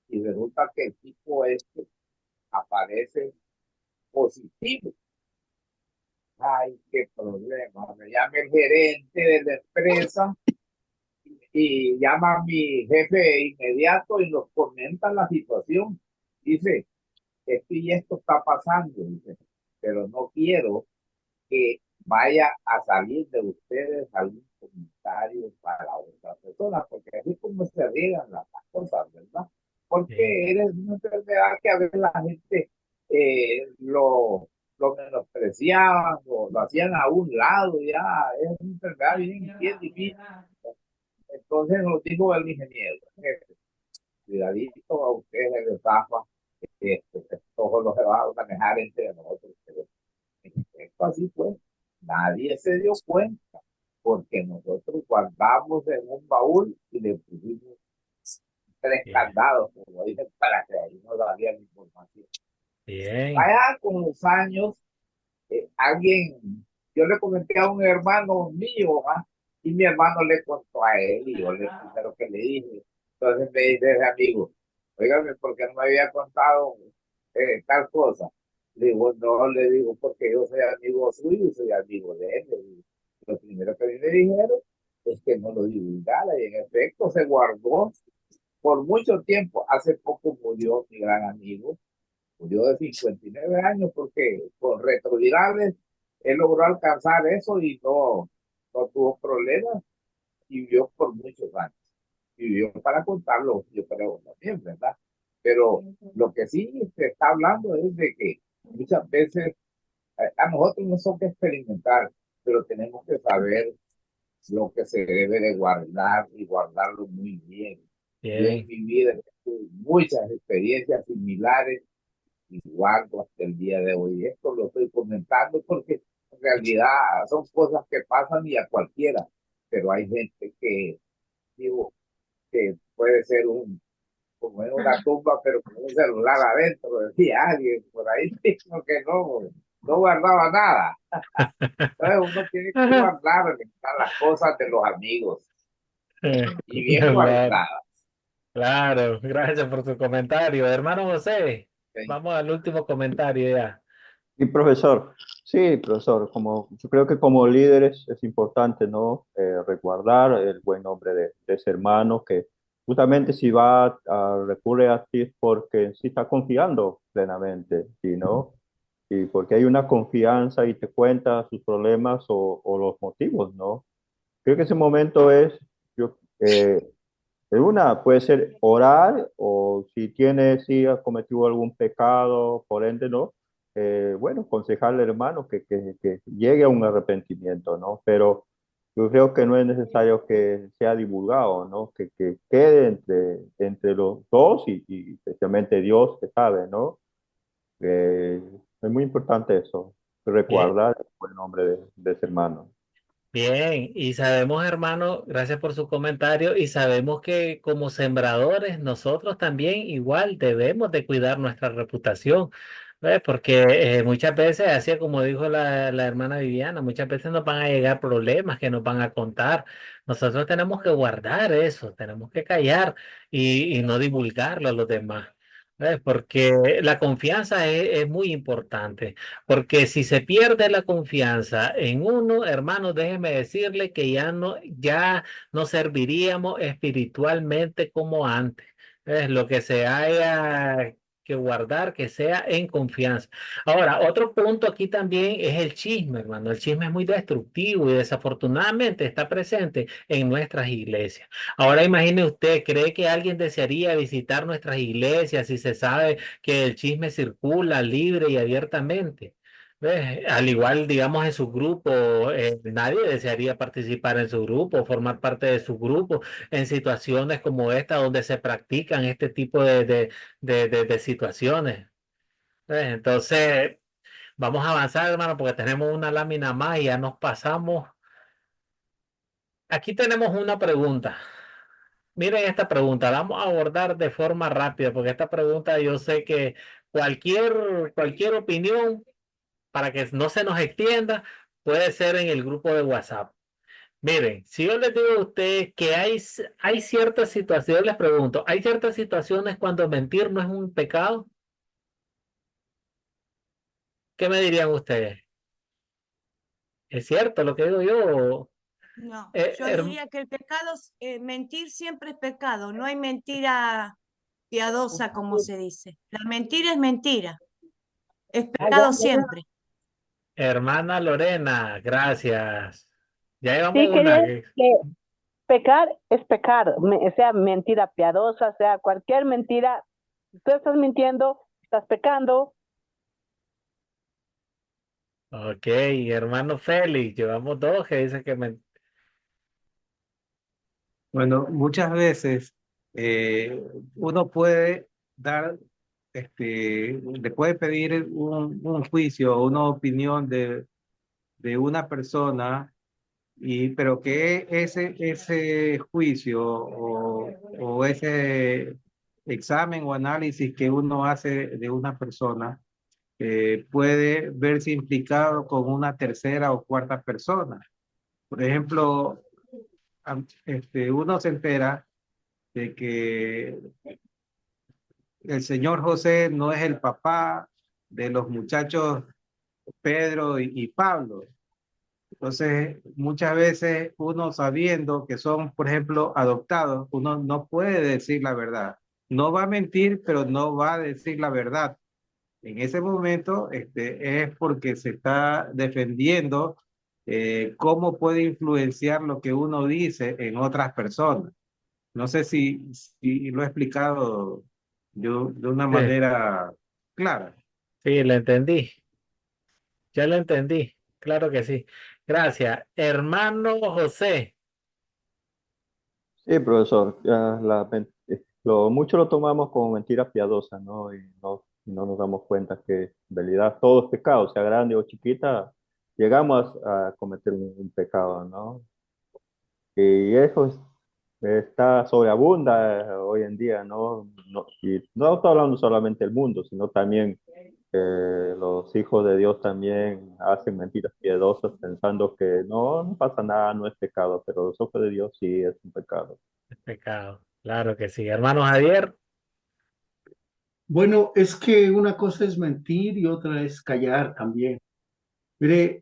Y resulta que el tipo este aparece positivo. Ay, qué problema. Me llama el gerente de la empresa y llama a mi jefe inmediato y nos comenta la situación. Dice, esto y esto está pasando, dice, pero no quiero que vaya a salir de ustedes algún comentario para otra persona, porque así como se riegan las cosas, ¿verdad? Sí, Porque eres una enfermedad que a veces la gente lo menospreciaban o lo hacían a un lado, ya es una enfermedad bien difícil. Entonces nos dijo el ingeniero, cuidadito a ustedes en el zafa, esto lo se va a manejar entre nosotros. Pero esto así fue. Nadie se dio cuenta porque nosotros guardamos en un baúl y le pusimos 3 candados, como dicen, para que ahí no daría la información. bien. Allá con los años, yo le comenté a un hermano mío, ¿va? Y mi hermano le contó a él y yo le dije lo que le dije. Entonces me dice ese amigo, oígame, ¿por qué no me había contado tal cosa? Le digo, no, le digo, porque yo soy amigo suyo y soy amigo de él. Le digo, lo primero que a mí me dijeron es que no lo divulgara y en efecto se guardó por mucho tiempo. Hace poco murió mi gran amigo, murió de 59 años porque con retrovirales él logró alcanzar eso y no tuvo problemas y vivió por muchos años. Vivió para contarlo, yo creo también, ¿verdad? Pero lo que sí se está hablando es de que muchas veces a nosotros no son que experimentar, pero tenemos que saber lo que se debe de guardar y guardarlo muy bien. Yo en Bien. mi vida tuve muchas experiencias similares y guardo hasta el día de hoy. Esto lo estoy comentando porque en realidad son cosas que pasan y a cualquiera, pero hay gente que, digo, que puede ser como en una tumba, pero con un celular adentro, decía alguien por ahí mismo que no guardaba nada. Entonces uno tiene que guardar las cosas de los amigos y bien Claro, guardadas. claro, gracias por su comentario. Hermano José, ¿Sí? vamos al último comentario ya. Y profesor, sí, profesor, yo creo que como líderes es importante, ¿no? Resguardar el buen nombre de ese hermano que justamente si recurre a ti es porque sí está confiando plenamente, ¿sí, no? Y porque hay una confianza y te cuenta sus problemas o los motivos, ¿no? Creo que ese momento puede ser orar o si si ha cometido algún pecado, por ende, ¿no? Bueno, aconsejarle, hermano, que llegue a un arrepentimiento, ¿no? Pero yo creo que no es necesario que sea divulgado, ¿no? Que quede entre los dos y especialmente Dios que sabe, ¿no? Es muy importante eso, Bien, recordar el buen nombre de ese hermano. bien, y sabemos, hermano, gracias por su comentario, y sabemos que como sembradores nosotros también igual debemos de cuidar nuestra reputación, ¿ves? Porque muchas veces, así como dijo la hermana Viviana, muchas veces nos van a llegar problemas que nos van a contar. Nosotros tenemos que guardar eso, tenemos que callar y no divulgarlo a los demás. ¿Ves? Porque la confianza es muy importante. Porque si se pierde la confianza en uno, hermano, déjeme decirle que ya no serviríamos espiritualmente como antes. Es lo que se haya que guardar, que sea en confianza. Ahora, otro punto aquí también es el chisme, hermano. El chisme es muy destructivo y desafortunadamente está presente en nuestras iglesias. Ahora imagine usted, ¿cree que alguien desearía visitar nuestras iglesias si se sabe que el chisme circula libre y abiertamente? ¿Ves? Al igual, digamos, en su grupo, nadie desearía participar en su grupo, formar parte de su grupo en situaciones como esta, donde se practican este tipo de situaciones. ¿Ves? Entonces, vamos a avanzar, hermano, porque tenemos una lámina más y ya nos pasamos. Aquí tenemos una pregunta. Miren esta pregunta, la vamos a abordar de forma rápida, porque esta pregunta yo sé que cualquier opinión, para que no se nos extienda, puede ser en el grupo de WhatsApp. Miren, si yo les digo a ustedes que hay ciertas situaciones, les pregunto, ¿hay ciertas situaciones cuando mentir no es un pecado? ¿Qué me dirían ustedes? ¿Es cierto lo que digo yo? No, Eh, yo herm- diría que el pecado, mentir siempre es pecado, no hay mentira piadosa como se dice. La mentira es mentira, es pecado siempre. Hermana Lorena, gracias. Ya llevamos Sí, quería una. decir que pecar es pecar, sea mentira piadosa, sea cualquier mentira. Si tú estás mintiendo, estás pecando. Ok, hermano Félix, llevamos dos que dicen que Bueno, muchas veces uno puede le puede pedir un juicio o una opinión de una persona, pero que ese juicio o ese examen o análisis que uno hace de una persona puede verse implicado con una tercera o cuarta persona. Por ejemplo, uno se entera de que el señor José no es el papá de los muchachos Pedro y Pablo. Entonces, muchas veces uno sabiendo que son, por ejemplo, adoptados, uno no puede decir la verdad. No va a mentir, pero no va a decir la verdad. En ese momento, es porque se está defendiendo cómo puede influenciar lo que uno dice en otras personas. No sé si lo he explicado yo de una sí, manera clara. sí, le entendí. Ya lo entendí. Claro que sí. Gracias. Hermano José. Sí, profesor, mucho lo tomamos como mentiras piadosas, ¿no? Y no nos damos cuenta que en realidad todo es pecado, sea grande o chiquita, llegamos a cometer un pecado, ¿no? Y eso está sobreabunda hoy en día, ¿no? Y no estoy hablando solamente del mundo, sino también los hijos de Dios también hacen mentiras piadosas pensando que no pasa nada, no es pecado, pero los ojos de Dios sí es un pecado. Es pecado. Claro que sí. Hermano Javier, Bueno, es que una cosa es mentir y otra es callar también. Mire,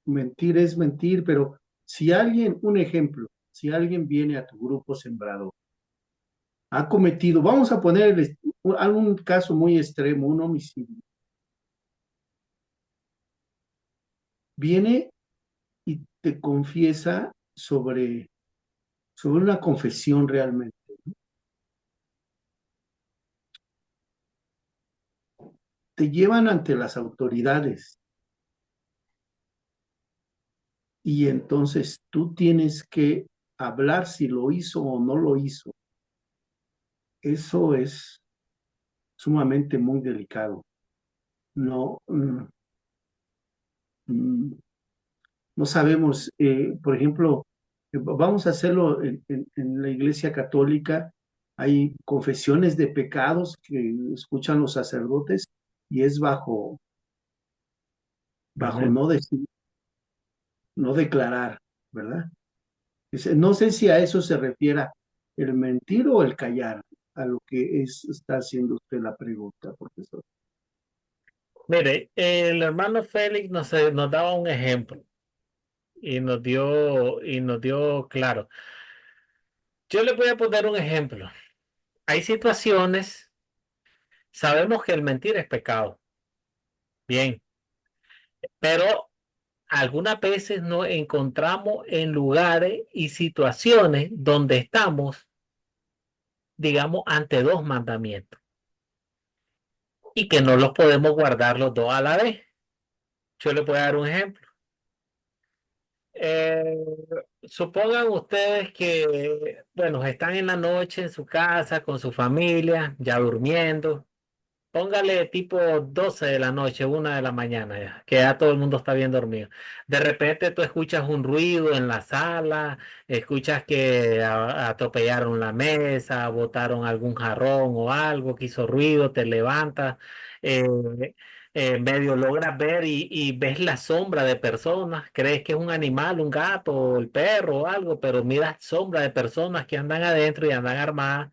mentir es mentir, pero si alguien, un ejemplo, si alguien viene a tu grupo sembrado, ha cometido, vamos a poner algún caso muy extremo, un homicidio, viene y te confiesa sobre una confesión realmente. Te llevan ante las autoridades y entonces tú tienes que hablar si lo hizo o no lo hizo. Eso es sumamente muy delicado. No, no sabemos, por ejemplo, vamos a hacerlo en la Iglesia Católica. Hay confesiones de pecados que escuchan los sacerdotes y es bajo amén. no decir, no declarar, ¿verdad? No sé si a eso se refiere el mentir o el callar, a lo que está haciendo usted la pregunta, profesor. Mire, el hermano Félix nos daba un ejemplo y nos dio claro. Yo le voy a poner un ejemplo. Hay situaciones, sabemos que el mentir es pecado, bien, pero algunas veces nos encontramos en lugares y situaciones donde estamos, digamos, ante dos mandamientos y que no los podemos guardar los dos a la vez. Yo le voy a dar un ejemplo. Eh, Supongan ustedes que, bueno, están en la noche en su casa con su familia, ya durmiendo. Póngale tipo 12 de la noche, 1 de la mañana, ya, que ya todo el mundo está bien dormido. De repente tú escuchas un ruido en la sala, escuchas que atropellaron la mesa, botaron algún jarrón o algo que hizo ruido, te levantas, eh, medio logras ver y ves la sombra de personas, crees que es un animal, un gato o el perro o algo, pero miras sombra de personas que andan adentro y andan armadas.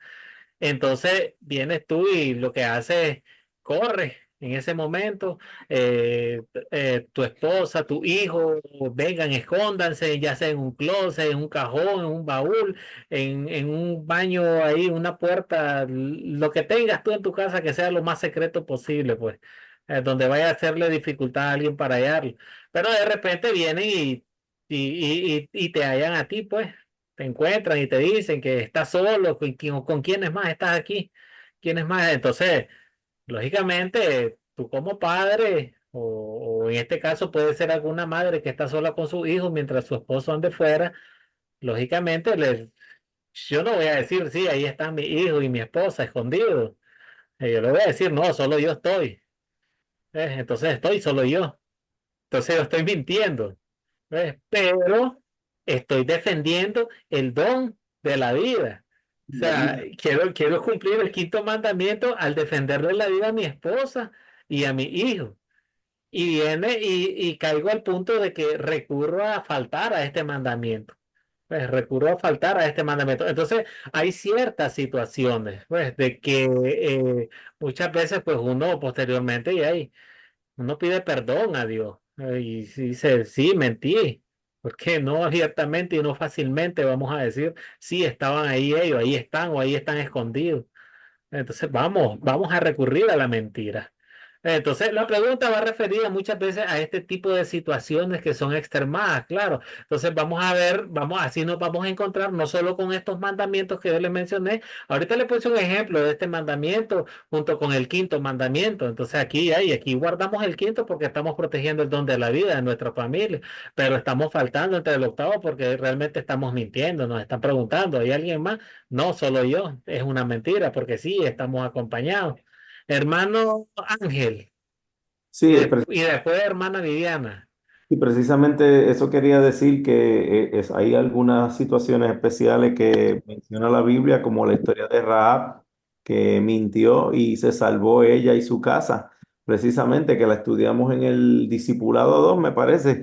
Entonces vienes tú y lo que haces es corre en ese momento, tu esposa, tu hijo, vengan, escóndanse, ya sea en un closet, en un cajón, en un baúl, en un baño ahí, una puerta, lo que tengas tú en tu casa que sea lo más secreto posible, pues, donde vaya a hacerle dificultad a alguien para hallarlo. Pero de repente vienen y te hallan a ti, pues te encuentran y te dicen que estás solo, con quiénes más estás aquí, quiénes más. Entonces, lógicamente, tú como padre, o en este caso puede ser alguna madre que está sola con su hijo mientras su esposo ande fuera, lógicamente, yo no voy a decir, sí, ahí están mi hijo y mi esposa escondidos. Yo le voy a decir, no, solo yo estoy. Entonces estoy solo yo. Entonces yo estoy mintiendo. Pero estoy defendiendo el don de la vida. O sea, quiero cumplir el quinto mandamiento al defenderle la vida a mi esposa y a mi hijo. Y viene y caigo al punto de que recurro a faltar a este mandamiento. Pues recurro a faltar a este mandamiento. Entonces, hay ciertas situaciones, pues, de que muchas veces, pues, uno posteriormente, y ahí uno pide perdón a Dios y si dice, sí, mentí, porque no abiertamente y no fácilmente vamos a decir, sí, estaban ahí ellos, ahí están o ahí están escondidos. Entonces vamos a recurrir a la mentira. Entonces la pregunta va referida muchas veces a este tipo de situaciones que son extremadas, claro. Entonces vamos a ver, así nos vamos a encontrar no solo con estos mandamientos que yo les mencioné. Ahorita le puse un ejemplo de este mandamiento junto con el quinto mandamiento. Entonces aquí guardamos el quinto porque estamos protegiendo el don de la vida de nuestra familia, pero estamos faltando entre el octavo porque realmente estamos mintiendo. Nos están preguntando, ¿hay alguien más? No, solo yo. Es una mentira porque sí, estamos acompañados. Hermano Ángel Sí, y después hermana Viviana. Y precisamente eso quería decir que hay algunas situaciones especiales que menciona la Biblia, como la historia de Rahab, que mintió y se salvó ella y su casa, precisamente que la estudiamos en el Discipulado 2, me parece,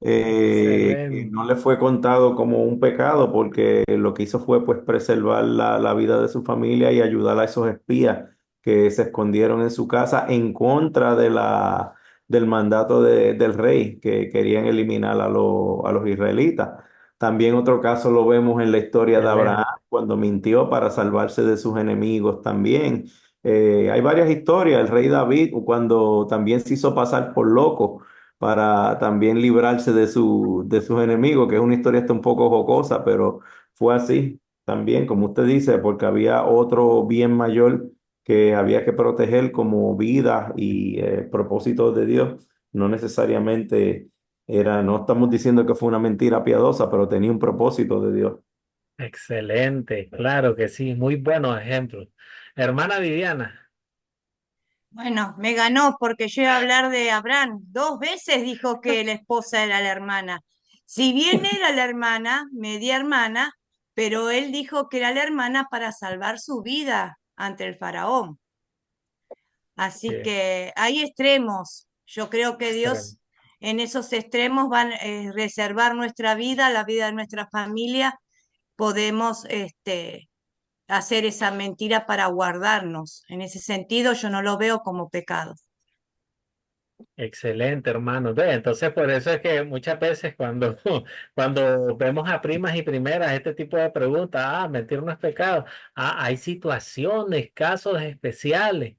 que Excelente. no le fue contado como un pecado porque lo que hizo fue pues preservar la vida de su familia y ayudar a esos espías que se escondieron en su casa en contra del mandato del rey que querían eliminar a los israelitas. También otro caso lo vemos en la historia de Abraham, Excelente. cuando mintió para salvarse de sus enemigos también. Hay varias historias, el rey David, cuando también se hizo pasar por loco para también librarse de sus enemigos, que es una historia hasta un poco jocosa, pero fue así también, como usted dice, porque había otro bien mayor que había que proteger, como vida y propósitos de Dios. No necesariamente no estamos diciendo que fue una mentira piadosa, pero tenía un propósito de Dios. Excelente. Claro que sí. Muy buenos ejemplos. Hermana Viviana. Bueno, me ganó porque yo iba a hablar de Abraham. 2 veces dijo que la esposa era la hermana. Si bien era la hermana, media hermana, pero él dijo que era la hermana para salvar su vida ante el faraón. Así Sí, que hay extremos. Yo creo que excelente. Dios en esos extremos va a reservar nuestra vida, la vida de nuestra familia. Podemos hacer esa mentira para guardarnos. En ese sentido, yo no lo veo como pecado. Excelente, hermano. Ve, entonces por eso es que muchas veces cuando, cuando vemos a primas y primeras este tipo de preguntas, mentir no es pecado. Hay situaciones, casos especiales,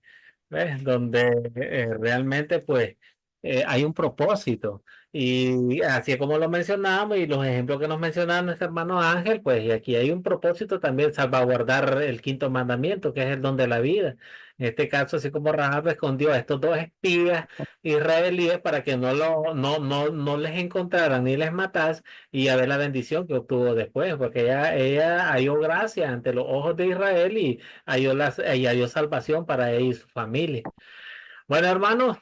¿ves? Donde realmente pues hay un propósito. Y así como lo mencionamos y los ejemplos que nos mencionaba nuestro hermano Ángel, pues y aquí hay un propósito también, salvaguardar el quinto mandamiento, que es el don de la vida. En este caso, así como Rahab escondió a estos dos espías israelíes para que no les encontraran ni les matasen y a ver la bendición que obtuvo después, porque ella halló gracia ante los ojos de Israel y halló salvación para ella y su familia. Bueno, hermanos,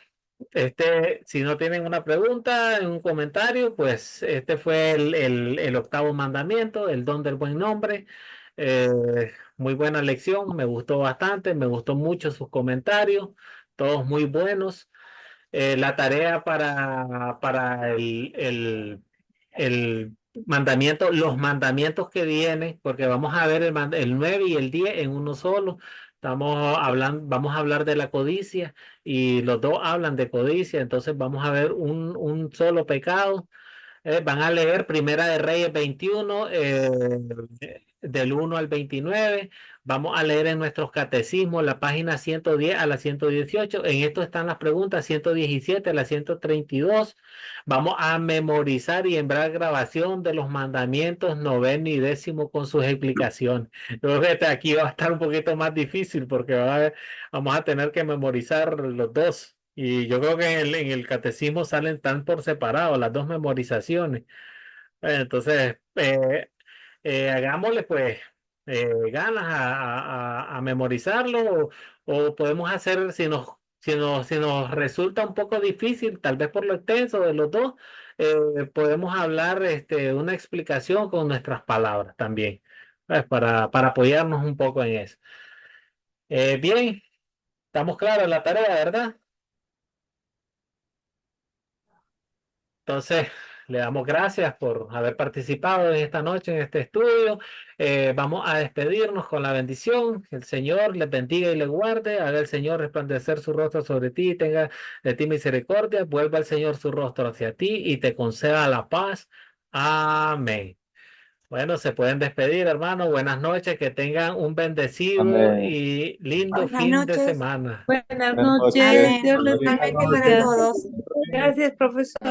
si no tienen una pregunta, un comentario, pues este fue el octavo mandamiento, el don del buen nombre. Muy buena lección, me gustó bastante, me gustó mucho sus comentarios, todos muy buenos. La tarea para el mandamiento, los mandamientos que vienen, porque vamos a ver el 9 y el 10 en uno solo. Vamos a hablar de la codicia y los dos hablan de codicia, entonces vamos a ver un solo pecado. Van a leer Primera de Reyes 21, del 1 al 29. Vamos a leer en nuestros catecismos la página 110 a la 118. En esto están las preguntas 117 a la 132. Vamos a memorizar y enviar grabación de los mandamientos noveno y décimo con sus explicaciones. Yo creo que aquí va a estar un poquito más difícil porque vamos a tener que memorizar los dos. Y yo creo que en el catecismo salen tan por separado las dos memorizaciones. Entonces, hagámosle pues ganas a memorizarlo o podemos hacer, si nos resulta un poco difícil, tal vez por lo extenso de los dos, podemos hablar una explicación con nuestras palabras también, ¿ves? Para apoyarnos un poco en eso. Bien, estamos claros en la tarea, ¿verdad? Entonces, le damos gracias por haber participado en esta noche en este estudio. Vamos a despedirnos con la bendición. Que el Señor les bendiga y les guarde. Haga el Señor resplandecer su rostro sobre ti y tenga de ti misericordia. Vuelva el Señor su rostro hacia ti y te conceda la paz. Amén. Bueno, se pueden despedir, hermano. Buenas noches. Que tengan un bendecido Amén. y lindo Buenas fin de noches. semana. Buenas Buenas noches, noches. Amén. Dios les Igualmente para bendiga. todos. Gracias, profesor.